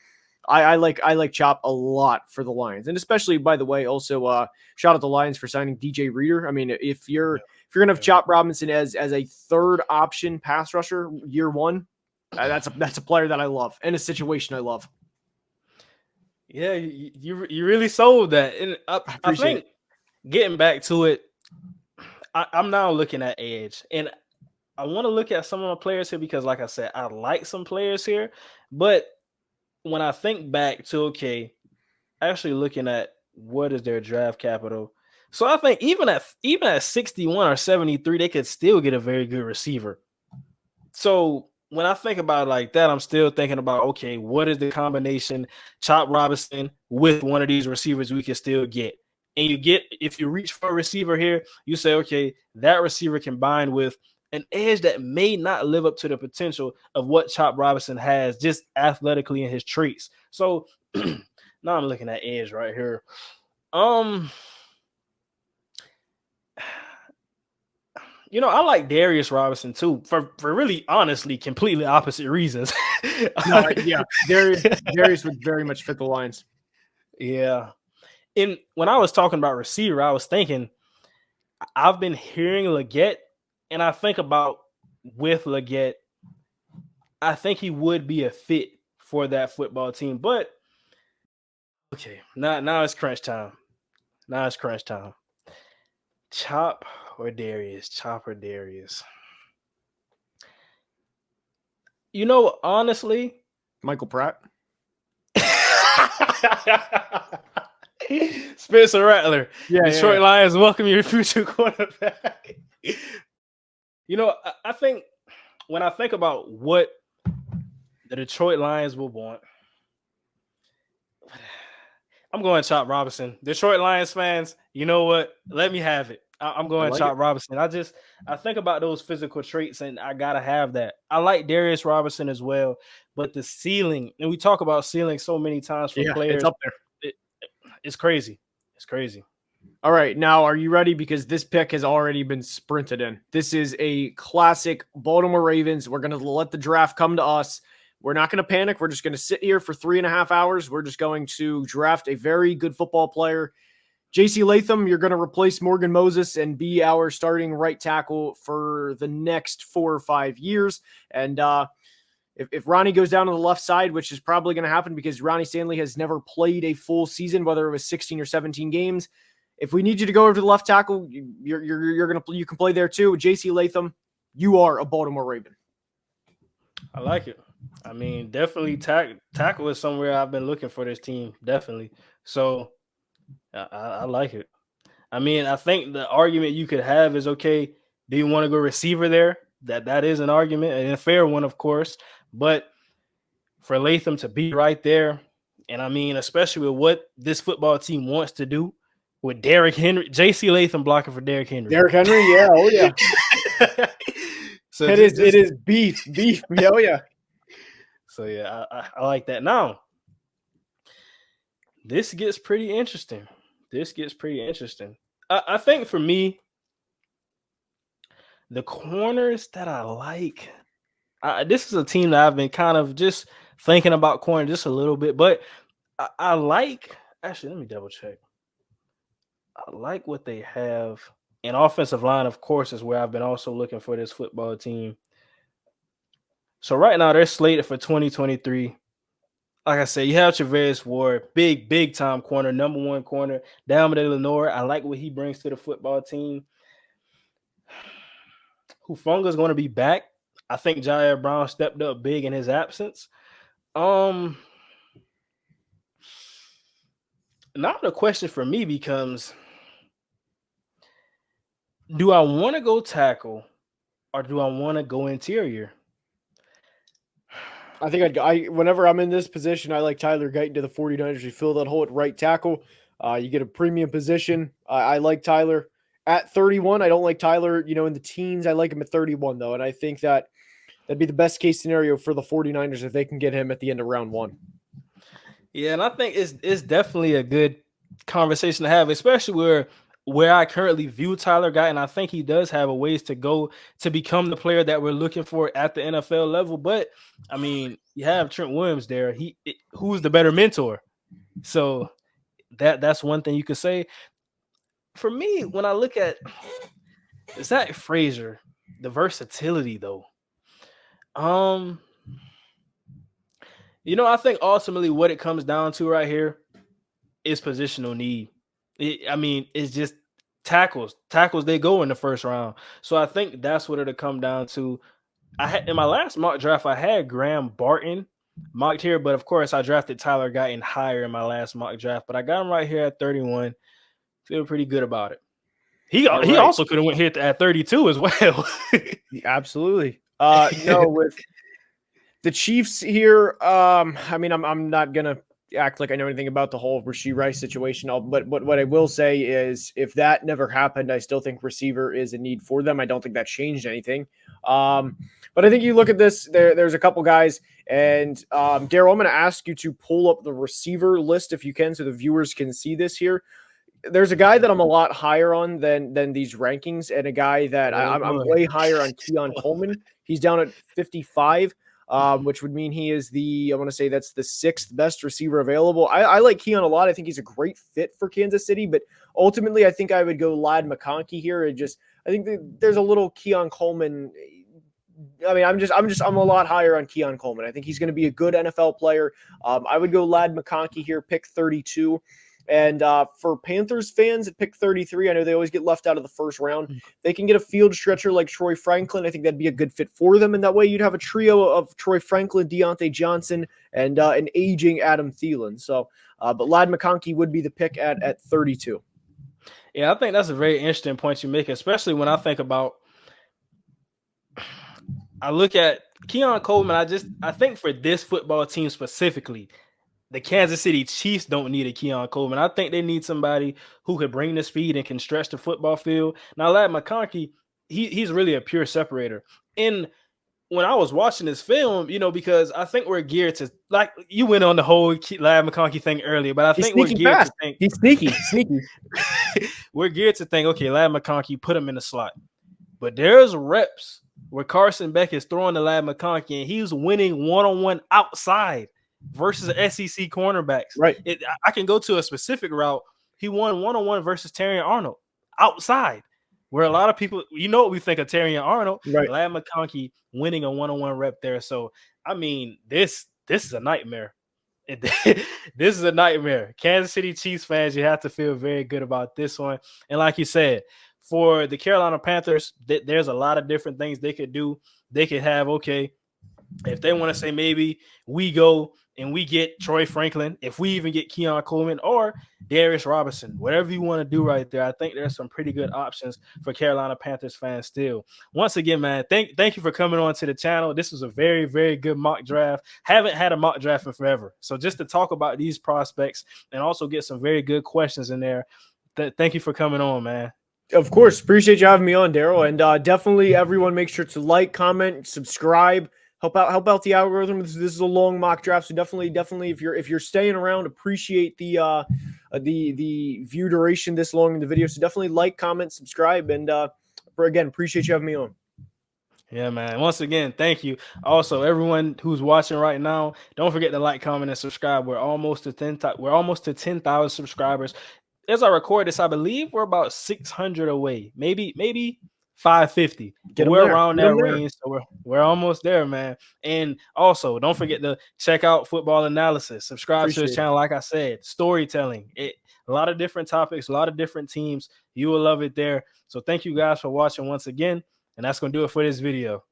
I like Chop a lot for the Lions, and especially, by the way, also shout out the Lions for signing DJ Reader. I mean, if you're gonna have Chop Robinson as a third option pass rusher year one, that's a player that I love and a situation I love. Yeah, you really sold that, and I I appreciate think it. getting back to it, I'm now looking at edge, and I want to look at some of the players here because, like I said, I like some players here, but when I think back to actually looking at what is their draft capital, so I think even at 61 or 73, they could still get a very good receiver. So when I think about it like that, I'm still thinking about what is the combination Chop Robinson with one of these receivers we can still get. And if you reach for a receiver here, you say, that receiver combined with an edge that may not live up to the potential of what Chop Robinson has just athletically in his traits. So now I'm looking at edge right here. Um, I like Darius Robinson too for really honestly completely opposite reasons. No, yeah, Darius would very much fit the Lions. Yeah. And when I was talking about receiver, I was thinking I've been hearing Leggett, and I think about with Leggett, I think he would be a fit for that football team. But now it's crunch time. Now it's crunch time. Chop or Darius? Chop or Darius? Honestly, Michael Pratt. Spencer Rattler, Yeah. Detroit Lions, welcome your future quarterback. I think when I think about what the Detroit Lions will want, I'm going Chop Robinson. Detroit Lions fans, you know what? Let me have it. I'm I going like it. Chop Robinson. I think about those physical traits, and I gotta have that. I like Darius Robinson as well, but the ceiling, and we talk about ceiling so many times for Yeah, it's players, up there. it, it's crazy. It's crazy. All right, now are you ready? Because this pick has already been sprinted in. This is a classic Baltimore Ravens. We're going to let the draft come to us. We're not going to panic. We're just going to sit here for 3.5 hours. We're just going to draft a very good football player. JC Latham, you're going to replace Morgan Moses and be our starting right tackle for the next 4 or 5 years. And if Ronnie goes down on the left side, which is probably going to happen because Ronnie Stanley has never played a full season, whether it was 16 or 17 games. If we need you to go over to the left tackle, you can play there too. JC Latham, you are a Baltimore Raven. I like it. I mean, definitely tackle is somewhere I've been looking for this team. Definitely. So I like it. I mean, I think the argument you could have is do you want to go receiver there? That is an argument and a fair one, of course. But for Latham to be right there, and I mean, especially with what this football team wants to do with Derrick Henry, JC Latham blocking for Derrick Henry. Derrick Henry, yeah, oh yeah. So it is beef. Oh yeah. So yeah, I like that. Now, this gets pretty interesting. I think for me, the corners that I like, this is a team that I've been kind of just thinking about corner just a little bit, but I like. Actually, let me double check. I like what they have. And offensive line, of course, is where I've been also looking for this football team. So right now they're slated for 2023. Like I said, you have Travis Ward, big time corner, number one corner. Dalmade Lenore, I like what he brings to the football team. Hufunga is going to be back. I think Jair Brown stepped up big in his absence. Now the question for me becomes, do I want to go tackle or do I want to go interior? I think whenever I'm in this position, I like Tyler Guyton to the 49ers. You fill that hole at right tackle. You get a premium position. I like Tyler. at 31. I don't like Tyler, in the teens. I like him at 31, though. And I think that'd be the best case scenario for the 49ers if they can get him at the end of round one. Yeah, and I think it's definitely a good conversation to have, especially where I currently view Tyler Guy, and I think he does have a ways to go to become the player that we're looking for at the NFL level. But I mean, you have Trent Williams there. Who's the better mentor? So that's one thing you could say. For me, when I look at Zach Frazier, the versatility though, um, I think ultimately what it comes down to right here is positional need. I mean, it's just tackles. Tackles, they go in the first round. So I think that's what it'll come down to. I had in my last mock draft, I had Graham Barton mocked here, but of course I drafted Tyler Guyton higher in my last mock draft. But I got him right here at 31. Feel pretty good about it. He All he right. also could have went here at 32 as well. Absolutely. No, with the Chiefs here, I mean, I'm not gonna act like I know anything about the whole Rashee Rice situation. But what I will say is, if that never happened, I still think receiver is a need for them. I don't think that changed anything. But I think you look at this. There's a couple guys, and Daryl, I'm going to ask you to pull up the receiver list if you can, so the viewers can see this here. There's a guy that I'm a lot higher on than these rankings, and a guy that Oh I'm boy. way higher on, Keon Coleman. He's down at 55. Which would mean he is I want to say that's the 6th best receiver available. I like Keon a lot. I think he's a great fit for Kansas City, but ultimately I think I would go Ladd McConkey here. I think there's a little Keon Coleman. I mean, I'm a lot higher on Keon Coleman. I think he's going to be a good NFL player. I would go Ladd McConkey here, pick 32. And for Panthers fans at pick 33, I know they always get left out of the first round. They can get a field stretcher like Troy Franklin. I think that'd be a good fit for them. And that way you'd have a trio of Troy Franklin, Deontay Johnson, and an aging Adam Thielen. So, but Ladd McConkey would be the pick at 32. Yeah, I think that's a very interesting point you make, especially when I think about I look at Keon Coleman. I think for this football team specifically, the Kansas City Chiefs don't need a Keon Coleman. I think they need somebody who could bring the speed and can stretch the football field. Now, Ladd McConkey, he's really a pure separator. And when I was watching this film, because I think we're geared to, like, you went on the whole Ladd McConkey thing earlier, but I He's think we're sneaky geared fast. to think He's sneaky. we're geared to think, okay, Ladd McConkey, put him in the slot. But there's reps where Carson Beck is throwing to Ladd McConkey and he's winning one-on-one outside versus SEC cornerbacks. Right. I can go to a specific route. He won one-on-one versus Terrion Arnold outside, where a lot of people, what we think of Terrion Arnold, Right. Ladd McConkey winning a one-on-one rep there. So, I mean, this is a nightmare. This is a nightmare. Kansas City Chiefs fans, you have to feel very good about this one. And like you said, for the Carolina Panthers, there's a lot of different things they could do. They could have, okay, if they want to say maybe we go and we get Troy Franklin, if we even get Keon Coleman or Darius Robinson, whatever you want to do right there, I think there's some pretty good options for Carolina Panthers fans still. Once again, man, thank you for coming on to the channel. This was a very, very good mock draft. Haven't had a mock draft in forever. So just to talk about these prospects and also get some very good questions in there, thank you for coming on, man. Of course. Appreciate you having me on, Daryl. And definitely everyone make sure to like, comment, subscribe. Help out the algorithm. This is a long mock draft, so definitely if you're staying around, appreciate the view duration this long in the video. So definitely like, comment, subscribe, and again, appreciate you having me on. Yeah, man. Once again, thank you. Also, everyone who's watching right now, don't forget to like, comment, and subscribe. We're almost to 10,000 subscribers. As I record this, I believe we're about 600 away, maybe 550. But we're around that range, so we're almost there, man. And also, don't forget to check out Football Analysis. Subscribe to his channel, like I said. Storytelling, a lot of different topics, a lot of different teams. You will love it there. So thank you guys for watching once again, and that's gonna do it for this video.